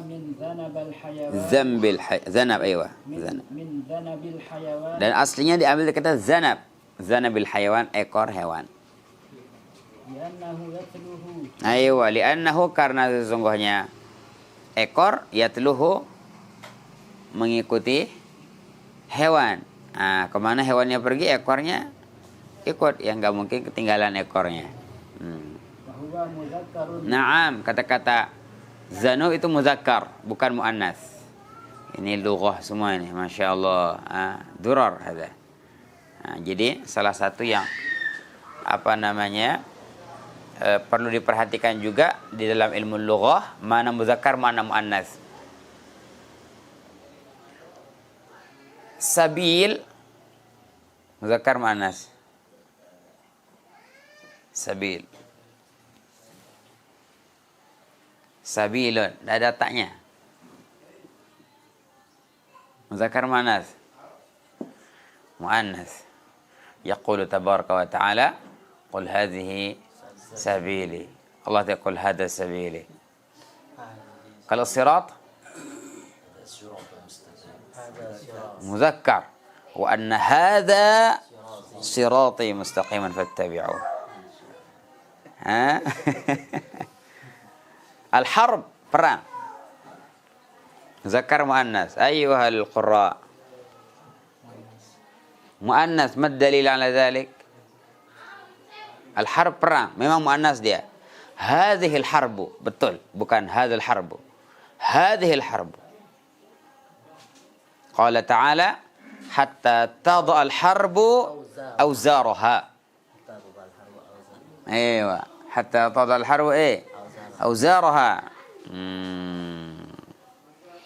S2: min dzanabil hayawan.
S1: Zanab, aywa. Zanab.
S2: Min dzanabil hayawan.
S1: Dan aslinya diambil dari kata zanab. Zanabil hayawan, ekor hewan.
S2: Li'annahu yatluhu.
S1: Aywa, li'annahu, karena sesungguhnya ekor yatluhu mengikuti hewan. Kemana hewannya pergi, ekornya ikut. Yang nggak mungkin ketinggalan ekornya. Naam, kata-kata zanu itu muzakkar, bukan muannas. Ini lughah semua ini, masya Allah. Durar ada. Jadi salah satu yang perlu diperhatikan juga di dalam ilmu lughah, mana muzakkar, mana muannas. Sabil muzakkar, muannas. Sabil. Sabilun, dah ada taknya. Muzakkar, muannas. Muannas. Yaqulu tabaraka wa ta'ala, qul hadhihi sabili. Allah yaqul hadha sabili. Kalau sirat muzakkar, wa anna hadha sirati mustaqiman fattabi'uh. Ha? Al-harb, perang. Muzakkar muannas. Ayyuhal qurra. Muannas, mad dalil ala dhalik? Al-harb, perang. Memang muannas dia. Hadhil harbu. Betul. Bukan hadhil harbu. Hadhil harbu. Qala ta'ala, hatta tadha al-harbu awzaraha. Aywa. Hatta tadha al-harbu awzaraha.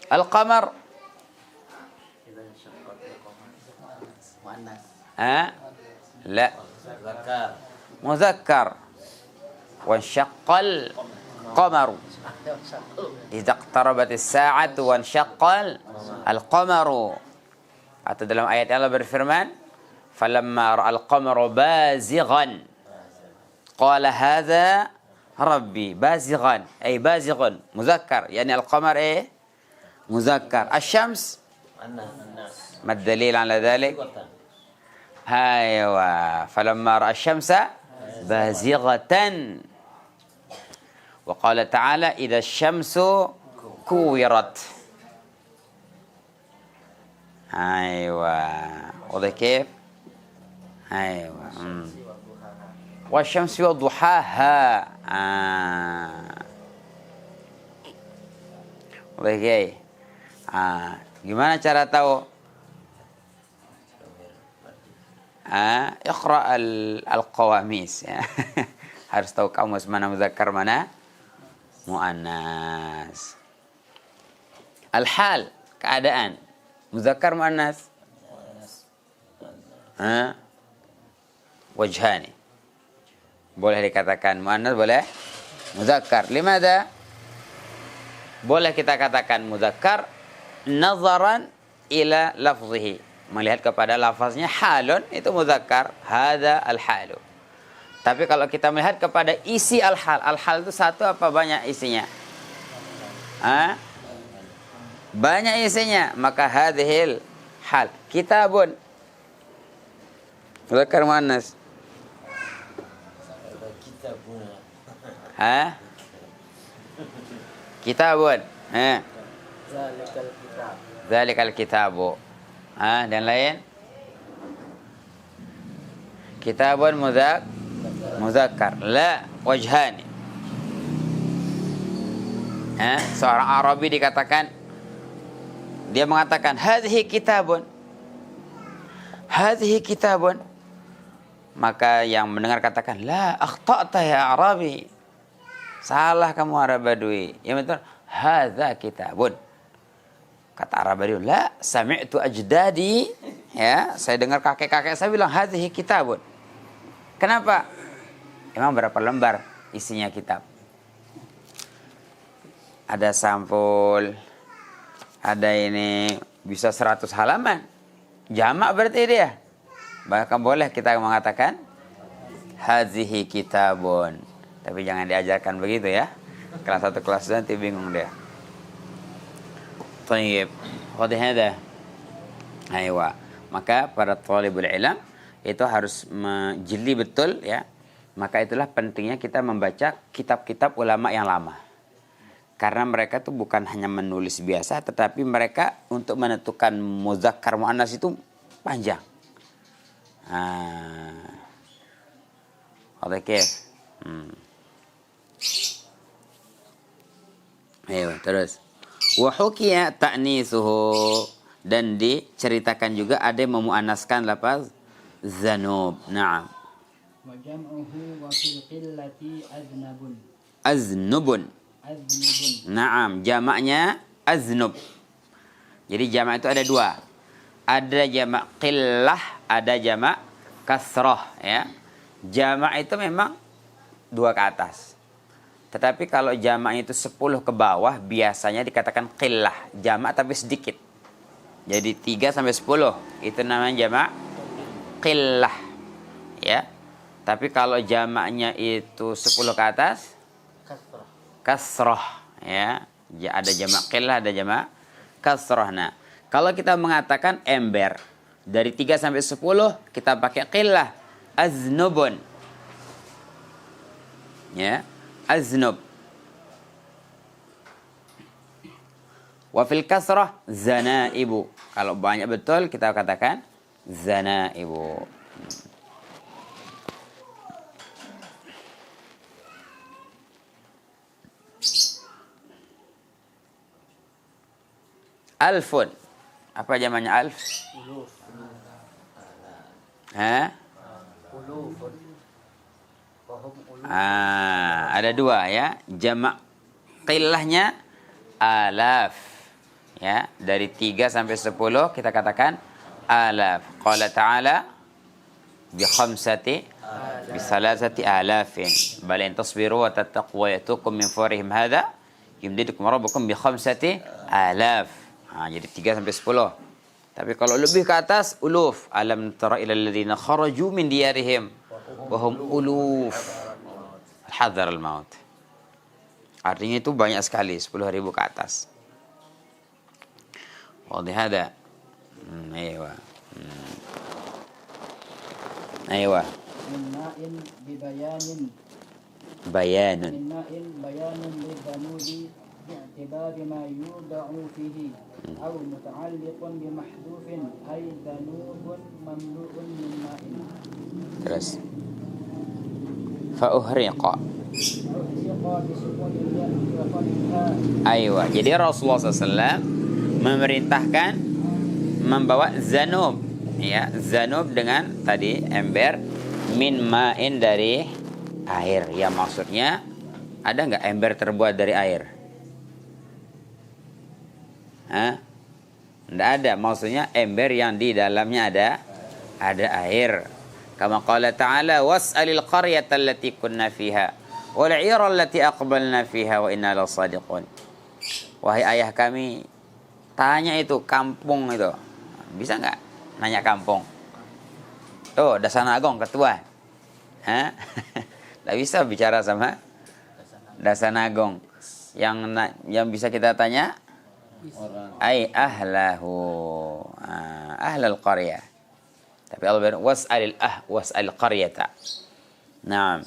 S1: Al-qamar. La. Muzakkar. Wansyaqqal qamaru. Idza iqtarabatis sa'atu wansyaqqal al-qamaru. Atau dalam ayat Allah berfirman, falamma ra'al qamaru bazighan qala hadza rabbi. Bazighan ay bazighan muzakkar, yani al-qamar muzakkar. Asy-syams mad dalil ala dhalik? Aywa, falamma ra'a asy-syamsa bazighatan. Wa qala ta'ala idza asy-syamsu kuwirat. Aywa, wadah kif? Aywa. Wasy-syamsi wadduhaha. Wadah kif? Gimana cara tahu? Iqra al-qawamis. Harus tahu kamus mana muzakkar mana muannas. Al-hal, keadaan. Muzakkar muannas. Wajhani. Boleh dikatakan muannas, boleh muzakkar. Limada? Boleh kita katakan muzakkar nazaran ila lafzihi. Melihat kepada lafaznya, halun itu muzakkar, hadza al-halu. Tapi kalau kita melihat kepada isi al-hal, al-hal itu satu apa banyak isinya? Banyak isinya, maka hadhil hal. Kitabun muzakkar muannas. Kitabun. Zalikal kitabu. Dan lain? Kitabun muzakkar. La wajhani. Seorang Arabi dikatakan, dia mengatakan hadhihi kitabun. Hadhihi kitabun. Maka yang mendengar katakan, la akhta'ta ya Arabi. Salah kamu Arab Badui. Yang betul, hadza kitabun. Kata Arab Badui, la sami'tu ajdadi. Ya, saya dengar kakek-kakek saya bilang hadhihi kitabun. Kenapa? Emang berapa lembar isinya kitab? Ada sampul, ada ini bisa 100 halaman. Jamak berarti dia. Bahkan boleh kita mengatakan hadhihi kitabun. Tapi jangan diajarkan begitu ya. Kelas 1 kelas 2 nanti bingung dia. Tayyib. Qadi hada. Aywa. Maka para thalibul ilm itu harus menjeli betul ya. Maka itulah pentingnya kita membaca kitab-kitab ulama yang lama. Karena mereka tuh bukan hanya menulis biasa, tetapi mereka untuk menentukan muzakkar muannas itu panjang. Oke. Ayo terus. Wa hukiya ta'nitsuhu, dan diceritakan juga ada yang memuannaskan lafaz zanub. Naam.
S2: Wa jam'uhu wa fil qillati aznabun.
S1: Aznubun. Naam, jamaknya aznub. Jadi jamak itu ada dua. Ada jamak qillah, ada jamak kasrah ya. Jamak itu memang 2 ke atas. Tetapi kalau jamaknya itu 10 ke bawah biasanya dikatakan qillah, jamak tapi sedikit. Jadi 3 sampai 10 itu namanya jamak qillah. Ya. Tapi kalau jamaknya itu 10 ke atas kasrah ya. Ada jamak qillah, ada jamak kasrah. Nah, kalau kita mengatakan ember, Dari 3 sampai 10 kita pakai qillah. Aznubun. Ya, aznub. Wa fil kasrah zanaibu. Kalau banyak betul kita katakan zanaibu. Alfun. Apa jamannya alf?
S3: Uluf.
S1: Hah?
S3: Ulufun. Wahum uluf.
S1: Ada dua ya. Jamak qillahnya alaf. Ya, dari 3 sampai 10 kita katakan alaf. Qala ta'ala bi khamsati bi salasati alafin. Bal in tasbiru wa tattaqu wa yatukum min fawrihim hadha yumdidukum rabbukum bi khamsati alaf. Jadi 3 sampai 10. Tapi kalau lebih ke atas uluf. Alam tara ilal ladzina kharaju min diyarihim wa hum uluf. Hadar al-maut. Artinya itu banyak sekali, 10.000 ke atas. Wadih hada. Aywa. Aywa.
S2: من ماء ببيان
S1: Bayanun.
S2: من ماء بيان للذنوب باعتبار ما يوضع فيه أو متعلق بمحذوف أي ذنوب مملوء من ماء
S1: Terus. Fa'uhriqa.
S2: أحرق بسكون الياء وفتحها
S1: Aywa. Jadi Rasulullah SAW memerintahkan membawa zanub. Ya, zanub dengan tadi ember min ma'in dari air. Ya maksudnya ada nggak ember terbuat dari air? Hah? Nggak ada. Maksudnya ember yang di dalamnya ada air. Kama qala ta'ala was'alil qaryata allati kunna fiha wal 'ira allati aqbalna fiha wa inna lasadiqun. Wahai ayah kami, tanya itu kampung itu. Bisa nggak nanya kampung? Tuh, Dasanagong ketua. Hah? Nggak bisa bicara sama Dasanagong. Yang bisa kita tanya ai ahlahu. Ahlal qaryah. Tapi Allah bilang was'alil qaryata. Naam.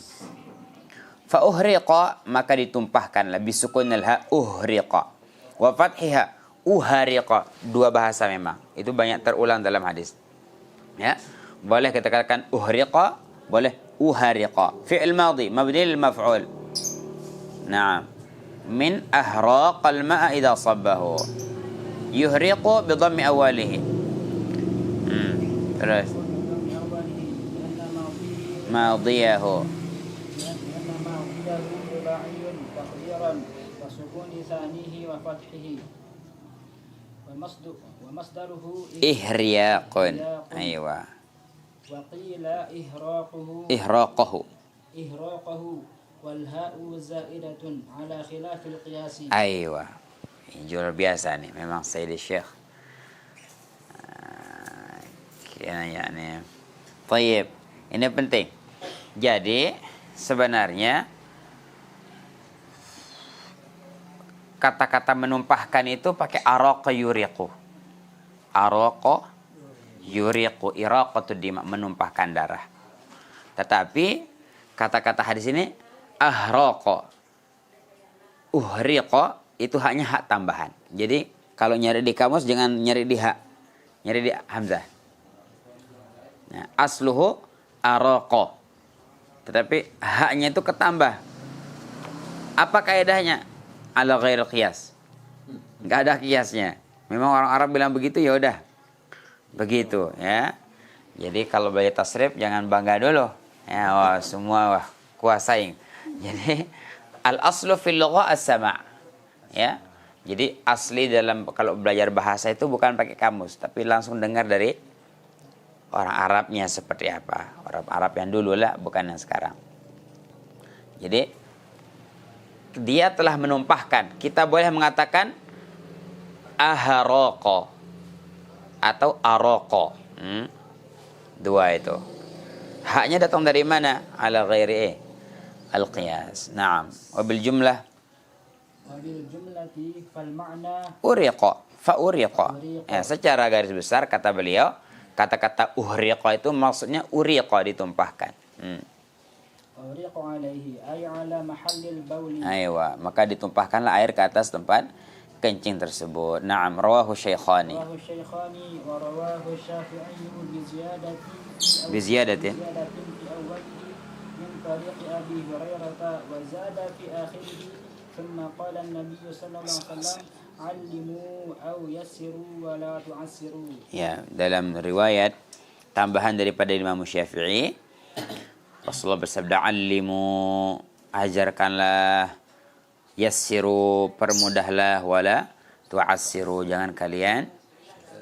S1: Fa uhriqa, maka ditumpahkanlah bisukunil ha uhriqa. Wa fathiha uhariqa. Dua bahasa memang. Itu banyak terulang dalam hadis. Ya. Boleh kita katakan uhriqa, boleh uhariqa. Fi'il madhi mabni lil maf'ul. Naam. Min ahraqal ma'a idza sabbahu. Yuhriqu bi dhammi awwalihi. Terus madiyahu.
S2: لأن ماضيه رباعي تقديرا وسكون ثانيه وفتحه ومصدره
S1: Ihriyaqun. Aywa.
S2: وقيل إهراقه
S1: Ihraqahu.
S2: والهاء زائدة على خلاف القياس.
S1: Aywa. Luar biasa nih memang Sayyid Syekh. Yani. Tayyib. Ini penting. Jadi sebenarnya kata-kata menumpahkan itu pakai araqa yuriqu. Araqa yuriqu, iraqatu dima, menumpahkan darah. Tetapi kata-kata hadis ini ahraqa, uhriqa itu hanya hak tambahan. Jadi kalau nyari di kamus jangan nyari di hak, nyari di hamzah. Nah, asluhu araqa. Tetapi haknya itu ketambah. Apa kaidahnya? Ala ghairil qiyas. Enggak ada kiasnya. Memang orang Arab bilang begitu, ya udah. Begitu, ya. Jadi kalau belajar tasrif jangan bangga dulu. Ya, wah, semua kuasain. Jadi al aslu fil lugha as-sama'. Ya. Jadi asli dalam kalau belajar bahasa itu bukan pakai kamus, tapi langsung dengar dari orang Arabnya seperti apa. Orang Arab yang dulu lah, bukan yang sekarang. Jadi dia telah menumpahkan. Kita boleh mengatakan aharaqa atau araqa. Dua itu. Haknya datang dari mana? Ala ghairi al-qiyas. Naam. Wabil jumlah
S2: وبالجملة فالمعنى
S1: uriqa fa uriqa. Ya, secara garis besar kata beliau, kata-kata uhriqa itu maksudnya uriqa, ditumpahkan.
S2: أغرق عليه أي على محل البول.
S1: Aywa, maka ditumpahkanlah air ke atas tempat kencing tersebut. Naam, rawahu syaikhani.
S2: رواه الشيخان ورواه الشافعي بزيادة
S1: بزيادة.
S2: في أوله من طريق أبي هريرة وزاد في آخره ثم قال النبي صلى الله عليه وسلم علموا أو يسروا ولا تعسروا.
S1: Ya, dalam riwayat tambahan daripada Imam Syafi'i, Rasulullah bersabda, "Allimu, ajarkanlah, yassiru, permudahlah, wala tu'assiru, jangan kalian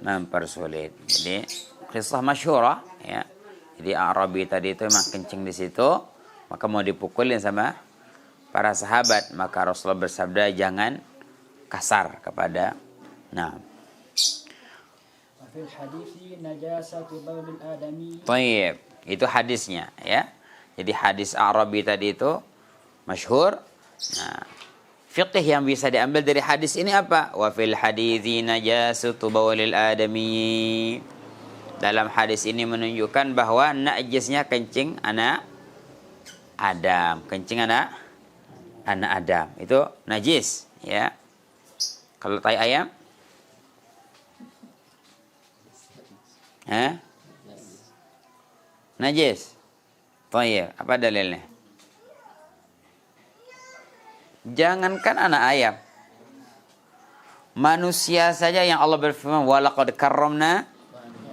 S1: mempersulit." Jadi kisah masyhurah ya. Jadi Arabi tadi itu memang kencing di situ, maka mau dipukulin sama para sahabat, maka Rasulullah bersabda jangan kasar kepada. Nah,
S2: وفي الحديث نجاسة بول الآدمي.
S1: Taib, itu hadisnya ya. Jadi hadis Arabi tadi itu masyhur. Nah, fiqh yang bisa diambil dari hadis ini apa? Wa fil hadithi najasatu bawlil adami. Dalam hadis ini menunjukkan bahwa najisnya kencing anak Adam, kencing anak Adam itu najis ya. Kalau tai ayam? Najis. Tayyib, apa dalilnya? Jangankan anak ayam, manusia saja yang Allah berfirman walaqad karramna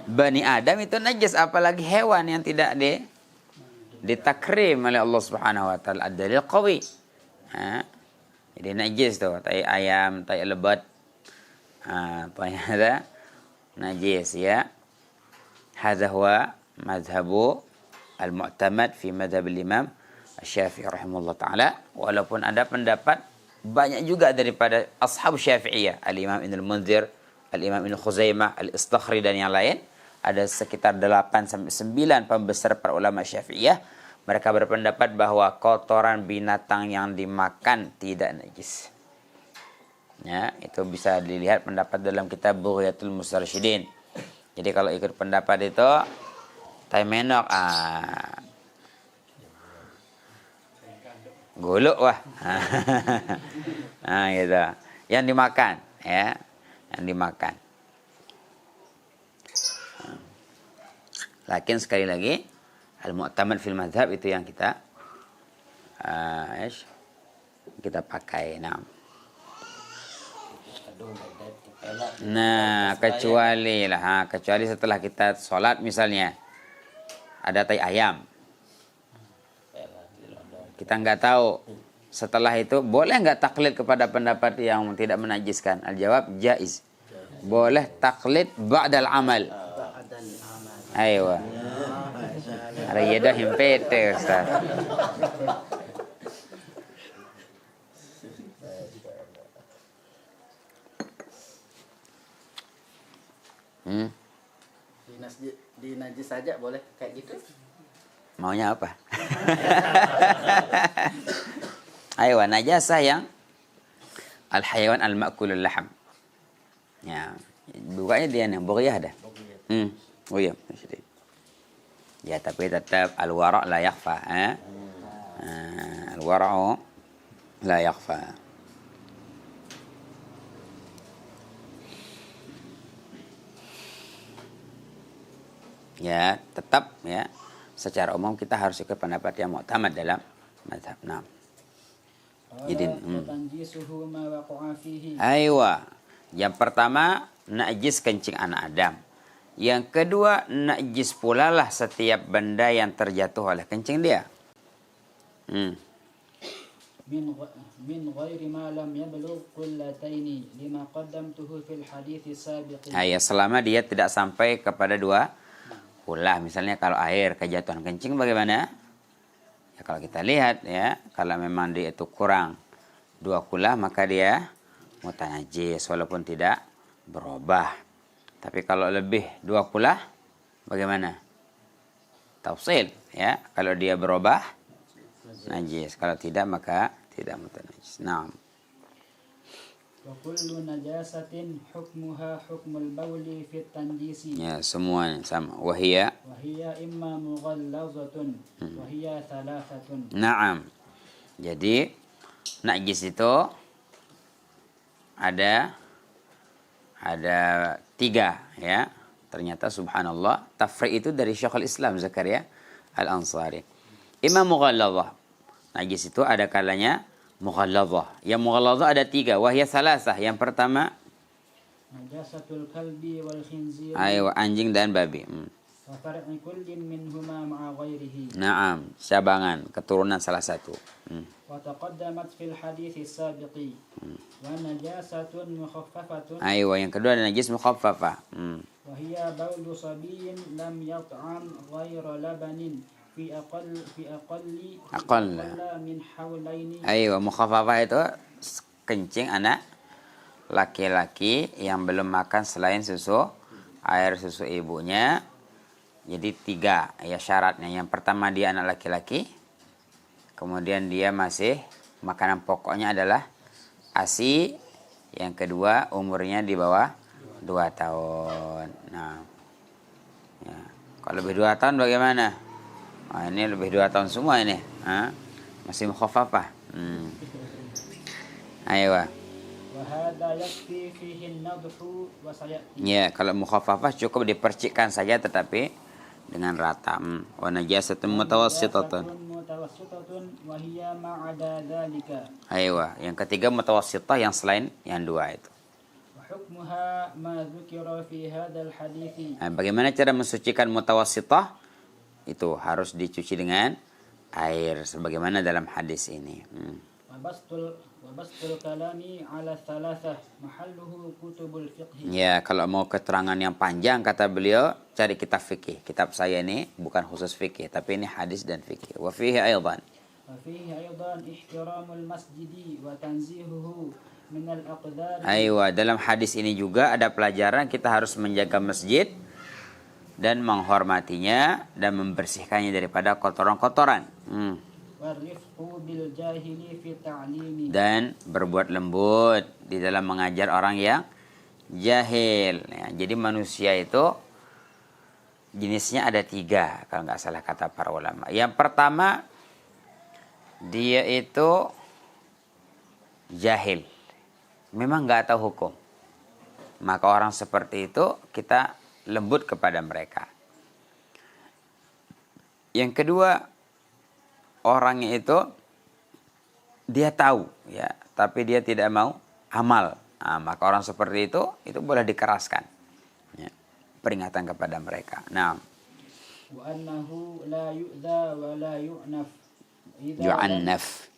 S1: bani Adam itu najis, apalagi hewan yang tidak ditakrim oleh Allah Subhanahu wa taala. Ad-dalil qawi. Jadi najis tuh, tai ayam, tai lebat. Ada najis ya. Hadza huwa madhhabu al-mu'tamad fi madhhab al-Imam Asy-Syafi'i rahimahullah taala. Walaupun ada pendapat banyak juga daripada ashab Syafi'iyah, al-Imam Ibnu Munzir, al-Imam Ibnu Khuzaimah, al-Istakhri dan yang lain, ada sekitar 8 sampai 9 pembesar para ulama Syafi'iyah. Mereka berpendapat bahwa kotoran binatang yang dimakan tidak najis. Ya, itu bisa dilihat pendapat dalam kitab Bughiyatul Mustarsyidin. Jadi kalau ikut pendapat itu tai menok, golok wah. Nah, gitu. Yang dimakan, ya. Yang dimakan. Lakin sekali lagi, al-mu'tamad fil madhab itu yang kita pakai. Nah, kecuali setelah kita sholat misalnya ada tai ayam, kita nggak tahu, setelah itu boleh nggak taklid kepada pendapat yang tidak menajiskan? Al-jawab jaiz, boleh taklid ba'dal amal. Ayo, ada yedah himpete Ustaz.
S3: Di najis saja boleh kayak gitu?
S1: Maunya apa? Ayo, najasah yang al-hayawan al-ma'kulul laham. Ya, bukanya dia yang bughiyah dah. Oh iya, sedikit. Ya, tapi tetap al-wara' la yakhfa, al-wara'u la yakhfa. Ya, tetap ya, secara umum kita harus ikut pendapat yang mu'tamad dalam mazhab. Nah. Jadi aywa. Yang pertama, najis kencing anak Adam. Yang kedua, najis pula lah setiap benda yang terjatuh oleh kencing dia.
S2: min ghairi ma lam yablugh qullataini lima qaddamtuhu fil hadits sabiq.
S1: Ya, selama dia tidak sampai kepada 2 kulah. Misalnya kalau air kejatuhan kencing bagaimana? Ya kalau kita lihat ya, kalau memang dia itu kurang 2 kulah maka dia mutanajis walaupun tidak berubah. Tapi kalau lebih 2 kulah bagaimana? Tafsil ya, kalau dia berubah najis, kalau tidak maka tidak mutanajis. Naam.
S2: وكل نجاسة حكمها حكم البول في التنجيس
S1: Ya, semuanya sama. Wahia.
S2: وهي إما مغلظة وهي ثلاثة.
S1: Naam. Jadi najis itu ada 3 ya. Ternyata subhanallah, tafri itu dari Syekhul Islam Zakaria Al-Ansari. Imam mughalladhah. Najis itu ada kalanya mughalladhah. Yang mughalladhah ada 3, wahya salasah. Yang pertama
S2: Najasatul kalbi wal khinzir.
S1: anjing dan babi.
S2: Wa far'i kullin minhuma ma'a ghairihi.
S1: Naam, cabangan, keturunan salah satu.
S2: Wa taqaddamat fil hadits as-sabiqi. Wa najasatun mukhaffafatun.
S1: Yang kedua ada najis mukhaffafah.
S2: Wa hiya bawlu sabiyyin lam yat'am ghaira labanin fi aqalli min hawlaini.
S1: Mukhaffafah itu kencing anak laki-laki yang belum makan selain air susu ibunya. Jadi 3 ya syaratnya. Yang pertama dia anak laki-laki. Kemudian dia masih makanan pokoknya adalah ASI. Yang kedua umurnya di bawah 2 tahun. Nah, ya. Kalau lebih 2 tahun bagaimana? Ini lebih 2 tahun semua ini. Masih mukhaffafah. Ayo. Ya, kalau mukhaffafah cukup dipercikkan saja tetapi dengan rata. Wa najasatun mutawassitatun. Yang ketiga mutawassitah yang selain yang 2 itu. Bagaimana cara mensucikan mutawassitah? Itu harus dicuci dengan air sebagaimana dalam hadis ini. Ya, kalau mau keterangan yang panjang kata beliau cari kitab fikih. Kitab saya ini bukan khusus fikih tapi ini hadis dan fikih. Wa fihi aidan. ihtiramul masjidi wa tanzihuhu min al-aqdar. Dalam hadis ini juga ada pelajaran kita harus menjaga masjid dan menghormatinya dan membersihkannya daripada kotoran-kotoran. Dan berbuat lembut di dalam mengajar orang yang jahil. Ya, jadi manusia itu jenisnya ada 3 kalau nggak salah kata para ulama. Yang pertama dia itu jahil, memang nggak tahu hukum. Maka orang seperti itu kita lembut kepada mereka. Yang kedua, orangnya itu dia tahu ya, tapi dia tidak mau amal. Maka orang seperti itu boleh dikeraskan. Ya, peringatan kepada mereka. Nah,
S2: wa annahu la yu'dha wa la yu'naf.
S1: Yu'annaf.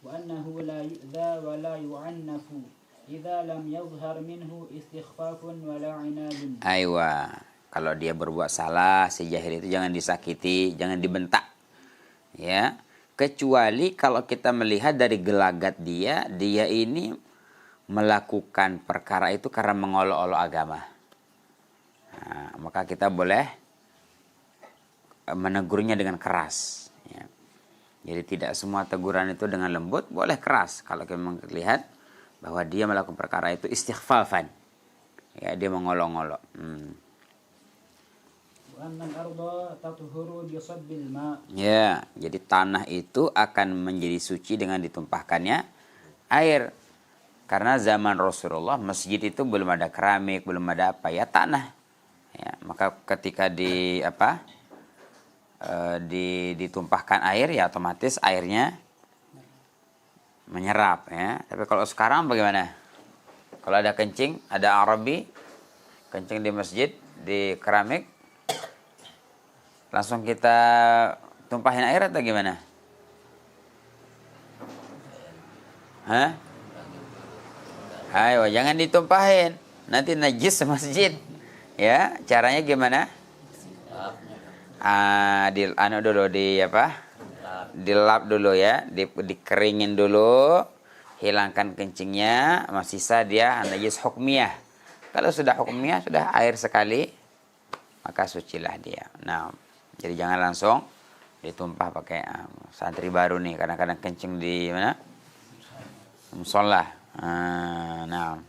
S2: Wa annahu la yu'dha wa la yu'annafu. Idza lam yadhhar minhu istighfafun wa la 'inadun.
S1: Kalau dia berbuat salah, si jahil itu jangan disakiti, jangan dibentak. Ya, kecuali kalau kita melihat dari gelagat dia ini melakukan perkara itu karena mengolok-olok agama. Maka kita boleh menegurnya dengan keras. Ya. Jadi tidak semua teguran itu dengan lembut, boleh keras. Kalau kita melihat bahwa dia melakukan perkara itu istighfafan. Ya, dia mengolok-olok. Ya, jadi tanah itu akan menjadi suci dengan ditumpahkannya air. Karena zaman Rasulullah masjid itu belum ada keramik, belum ada tanah. Ya, maka ketika ditumpahkan air ya otomatis airnya menyerap ya. Tapi kalau sekarang bagaimana? Kalau ada kencing, ada Arabi kencing di masjid di keramik, langsung kita tumpahin air atau gimana? Jangan ditumpahin, nanti najis masjid. Ya, caranya gimana? Dilap dulu ya, dikeringin dulu, hilangkan kencingnya, masih sisa dia najis hukmiyah. Kalau sudah hukmiyah, sudah air sekali, maka sucilah dia. Nah, jadi jangan langsung ditumpah pakai santri baru nih, kadang-kadang kencing di mana? Musola. Nah.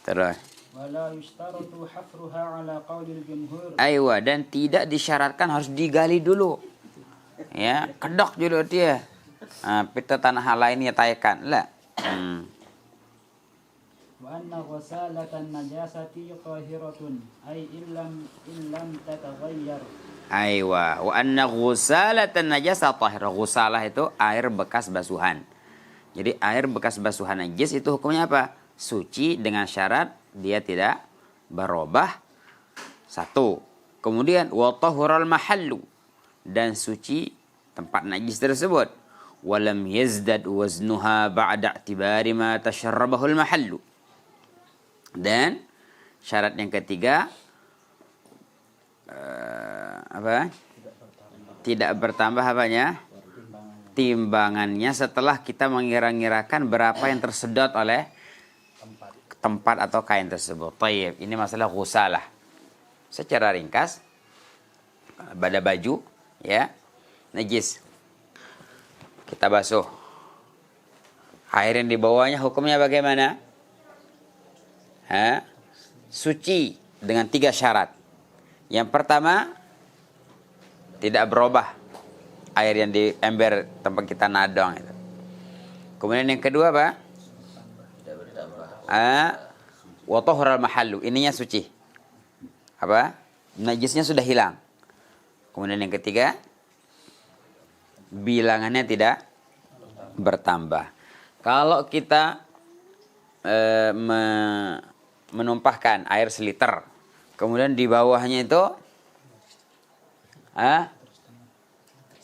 S1: Terus.
S2: ولا يشترط حفرها على قول الجمهور.
S1: Aywa, dan tidak disyaratkan harus digali dulu. Ya, kedok dulu dia. Pita tanah lainnya tayakan. Lah.
S2: وأن غسالة النجاسة طاهرة أي إن لم تتغير.
S1: Aywa, wa anna ghusalatan najasa tahir. Ghusalah itu air bekas basuhan. Jadi air bekas basuhan najis itu hukumnya apa? Suci dengan syarat dia tidak berubah. Satu. Kemudian wa tahural mahallu, dan suci tempat najis tersebut. Walam yazdad waznuha ba'da i'tibari ma tasharrabahu al mahallu. Dan syarat yang ketiga tidak bertambah apanya? Timbangannya setelah kita mengira-ngirakan berapa yang tersedot oleh tempat atau kain tersebut. Tayyib, ini masalah ghusalah. Secara ringkas, pada baju ya, najis. Kita basuh. Air yang di bawahnya hukumnya bagaimana? Suci dengan 3 syarat. Yang pertama, tidak berubah air yang di ember tempat kita nadong itu. Kemudian yang kedua apa? Wa tahural mahallu, ininya suci. Apa? Najisnya sudah hilang. Kemudian yang ketiga, bilangannya tidak bertambah. Kalau kita menumpahkan air seliter, kemudian di bawahnya itu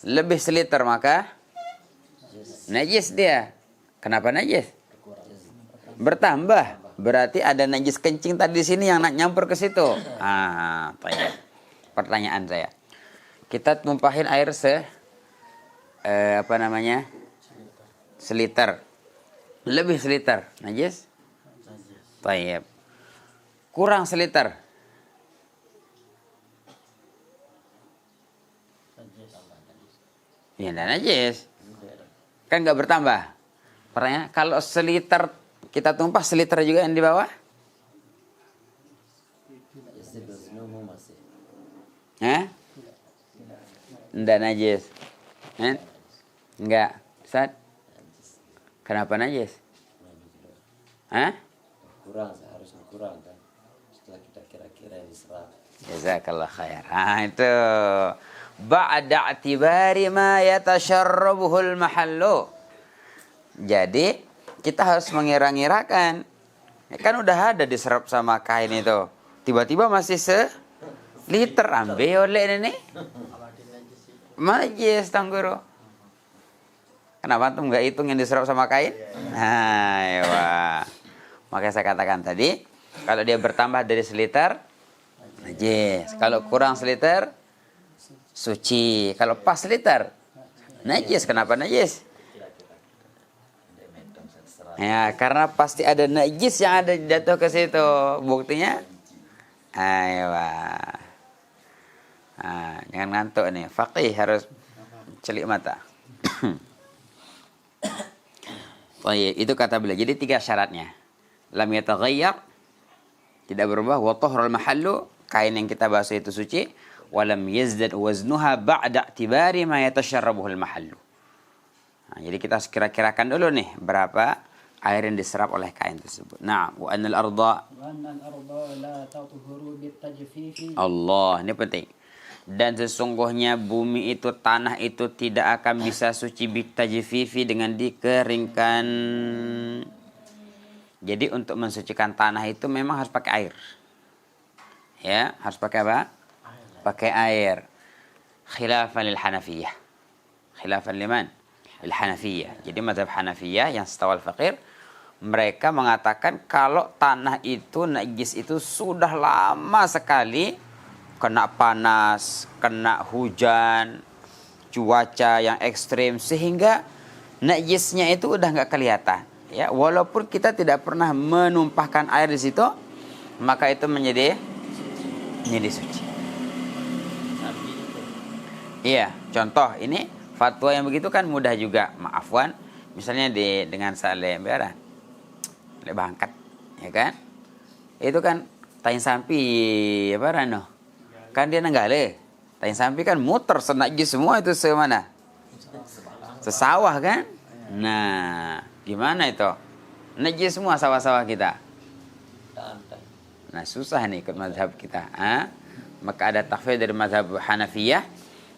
S1: lebih seliter, maka najis dia. Kenapa najis? Bertambah. Berarti ada najis kencing tadi di sini yang nyampur ke situ. Pertanyaan saya. Kita tumpahin air seliter. Lebih seliter, najis? Tayyib. Kurang seliter. Ya, dan najis. Kan nggak bertambah. Pertanyaan, kalau seliter kita tumpah, seliter juga yang di bawah? Enggak najis. Enggak. Ustaz? Kenapa najis?
S4: Kurang, seharusnya kurang kan. Setelah kita kira-kira yang diserap.
S1: Jazakallah khair. Itu. Ba'da i'tibari ma yatasharrabuhul mahallu. Jadi kita harus mengira-ngirakan. Kan udah ada diserap sama kain itu. Tiba-tiba masih seliter. Ambil oleh ini. Najis, Tang Guru. Kenapa antum nggak hitung yang diserap sama kain? Wah. Makanya saya katakan tadi, kalau dia bertambah dari seliter, najis. Kalau kurang seliter, suci. Kalau pas seliter, najis. Kenapa najis? Ya, karena pasti ada najis yang ada jatuh ke situ. Buktinya, jangan ngantuk nih. Faqih harus celik mata. Itu kata beliau. Jadi 3 syaratnya. Lam yataghayyar, tidak berubah. Wa tahrul mahallu, kain yang kita basuh itu suci. Wa lam yazdad waznuha ba'da i'tibari ma yatasharrabuhul mahallu. Jadi kita harus kira-kirakan dulu nih berapa air yang diserap oleh kain tersebut. Nah, wa annal arda
S2: la tatuhuru bitajfifi.
S1: Allah, ini penting. Dan sesungguhnya bumi itu, tanah itu tidak akan bisa suci bitajfifi, dengan dikeringkan. Jadi untuk mensucikan tanah itu memang harus pakai air. Ya, harus pakai apa? Pakai air. Khilafan lil Hanafiyah. Khilafan liman? Lil Hanafiyah. Jadi mazhab Hanafiyah yang setawal fakir, mereka mengatakan kalau tanah itu najis itu sudah lama sekali kena panas, kena hujan, cuaca yang ekstrim, sehingga najisnya itu udah nggak kelihatan. Ya, walaupun kita tidak pernah menumpahkan air di situ, maka itu menjadi suci. Iya, contoh ini fatwa yang begitu kan mudah juga. Maafwan, misalnya dengan saleh beara. lek bangkat, ya kan? Itu kan tain sampi apa rano? Kan dia nenggale. Tain sampi kan muter senajis semua itu semana? Sesawah kan? Nah, gimana itu? Najis semua sawah-sawah kita. Nah, susah nih ikut mazhab kita. Maka ada takhfif dari mazhab Hanafiyah.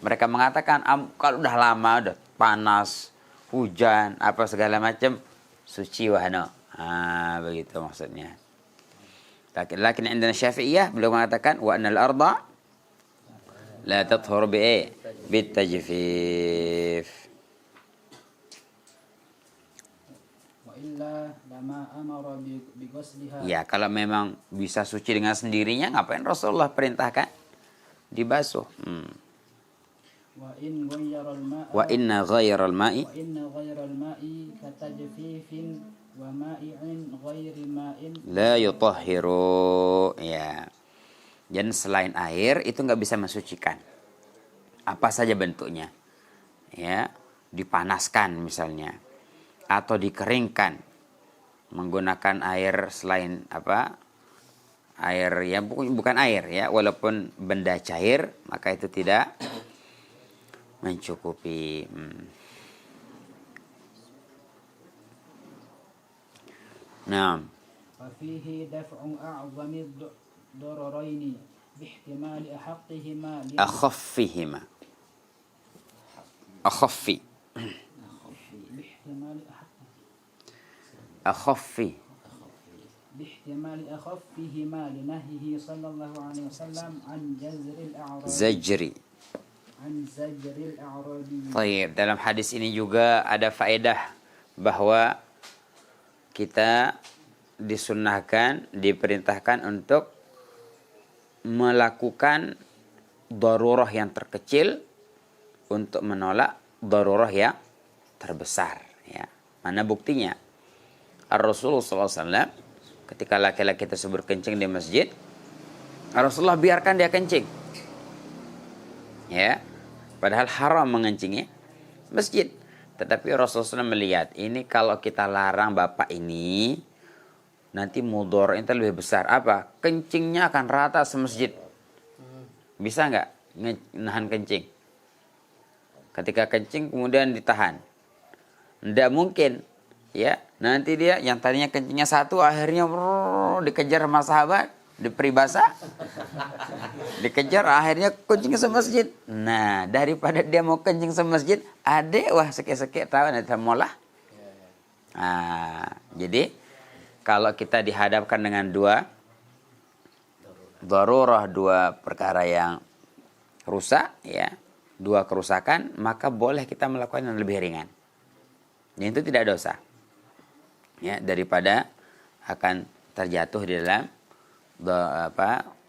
S1: Mereka mengatakan kalau udah lama, udah panas, hujan, apa segala macam, suci wahana. Begitu maksudnya. Lakin indana Syafi'iyah beliau mengatakan wa annal arda la tathhur bitajfif.
S2: Wa illa lama amara bi ghusliha.
S1: Ya, kalau memang bisa suci dengan sendirinya, ngapain Rasulullah perintahkan dibasuh?
S2: Wa in ghayyara al-ma'a
S1: Wa inna ghayral ma'i katajfifin wa ma'i'in ghairi ma'in la yutahhiru. Ya. Dan selain air itu nggak bisa mensucikan. Apa saja bentuknya. Ya, dipanaskan misalnya atau dikeringkan menggunakan air selain apa? Air yang bukan air ya, walaupun benda cair, maka itu tidak mencukupi. Nah,
S2: ففيه دفع أعظم الضررين باحتمال أحقهما
S1: akhaffihima. Akhaffi.
S2: باحتمال أخفهما لنهيه صلى الله عليه وسلم عن جزر الأعرابي
S1: Zajri. Baik, dalam hadis ini juga ada faedah bahwa kita disunnahkan, diperintahkan untuk melakukan darurah yang terkecil untuk menolak darurah yang terbesar. Ya. Mana buktinya? Rasulullah SAW ketika laki-laki tersebut kencing di masjid, Rasulullah biarkan dia kencing. Ya, padahal haram mengencingi masjid. Tetapi Rasulullah SAW melihat ini kalau kita larang bapak ini, nanti mudor itu lebih besar. Apa? Kencingnya akan rata semasjid. Bisa nggak nahan kencing? Ketika kencing kemudian ditahan, tidak mungkin. Ya, nanti dia yang tadinya kencingnya satu, akhirnya dikejar sama sahabat, diperibasa, dikejar, akhirnya kencing semasjid. Nah, daripada dia mau kencing semasjid, sekek-sekek tahu nanti molah. Nah, jadi kalau kita dihadapkan dengan dua darurah, dua perkara yang rusak, ya, dua kerusakan, maka boleh kita melakukan yang lebih ringan. Dan itu tidak dosa. Ya, daripada akan terjatuh di dalam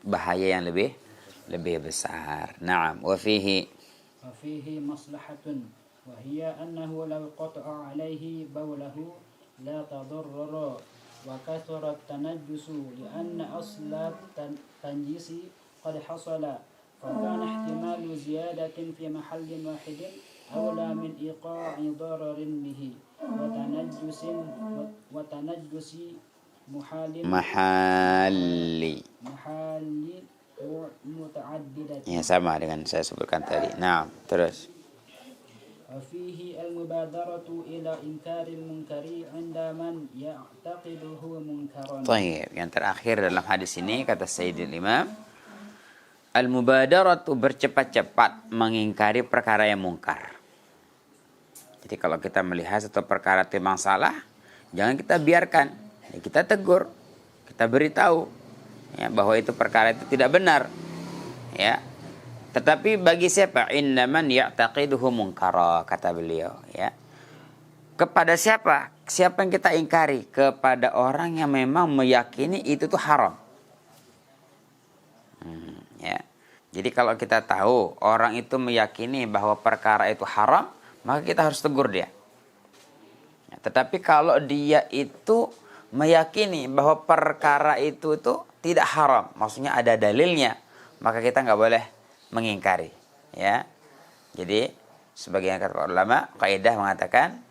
S1: bahaya yang lebih besar. Naam, wa fihi
S2: maslahatun wa hiya annahu law qata'a alayhi bawlahu la tadarrara wa kathara tanajjusu li anna asla tanjisi qad hasala fa kana ihtimalu ziyadatin fi mahallin wahidin awla min iqa'i dararin bihi wa tanajjusi muhalli muta'addidat.
S1: Ya, sama dengan saya sebutkan tadi. Nah, terus.
S2: Fihi al-mubadaratu ila inkaril munkari 'inda man ya'taqiduhu munkaran.
S1: Baik, yang terakhir dalam hadis ini kata Sayyidul Imam, al-mubadaratu bercepat-cepat mengingkari perkara yang mungkar. Jadi kalau kita melihat satu perkara timbang salah, jangan kita biarkan. Ya, kita tegur, kita beritahu ya, bahwa itu perkara itu tidak benar. Ya. Tetapi bagi siapa? Innaman ya'taqiduhu munkara, kata beliau. Ya. Kepada siapa? Siapa yang kita ingkari? Kepada orang yang memang meyakini itu tuh haram. Ya. Jadi kalau kita tahu orang itu meyakini bahwa perkara itu haram, maka kita harus tegur dia. Ya, tetapi kalau dia itu meyakini bahwa perkara itu tidak haram, maksudnya ada dalilnya, maka kita nggak boleh mengingkari. Ya, jadi sebagian kata ulama, kaidah mengatakan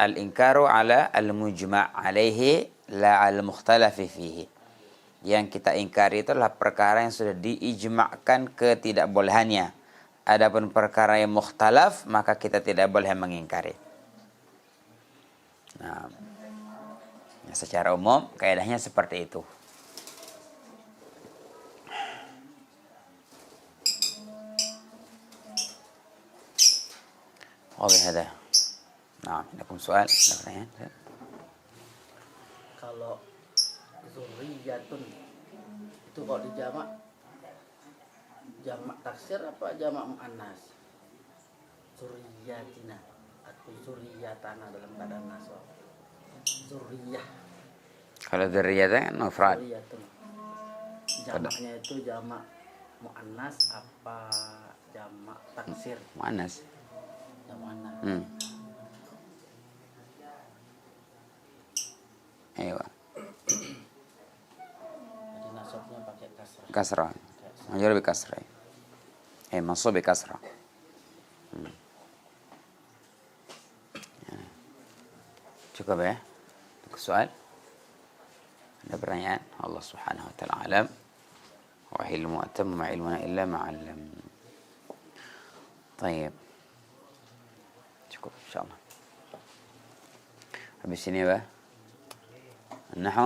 S1: al-inkaru ala al-mujma' alaihi la al-mukhtalafi fihi. Yang kita ingkari itu adalah perkara yang sudah diijma'kan ketidakbolehannya. Adapun perkara yang mukhtalaf, maka kita tidak boleh mengingkari. Nah, secara umum kaidahnya seperti itu. واضح هذا. نعم لكم سؤال؟
S3: Kalau zurriyatun itu kalau dijamak jamak taksir apa jamak muannas? Zurriyatina atau zurriyatana dalam keadaan nasab. Zurriyah.
S1: Kalau dzurriyyah kan mufrad.
S3: Zurriyatun. Jamaknya itu jamak muannas apa jamak taksir?
S1: Muannas.
S3: Muannas.
S1: Ayo.
S3: Jadi nasabnya pakai kasrah.
S1: Kasrah. Majrur bi kasrah. Mansub bi kasrah. Cukup ya? Soal? Ada pertanyaan? Allah Subhanahu wa taala alam. Wa ilmu atam ma ilmuna illa ma 'allam. Baik. Cukup insyaallah. Habis ini apa? Nahwu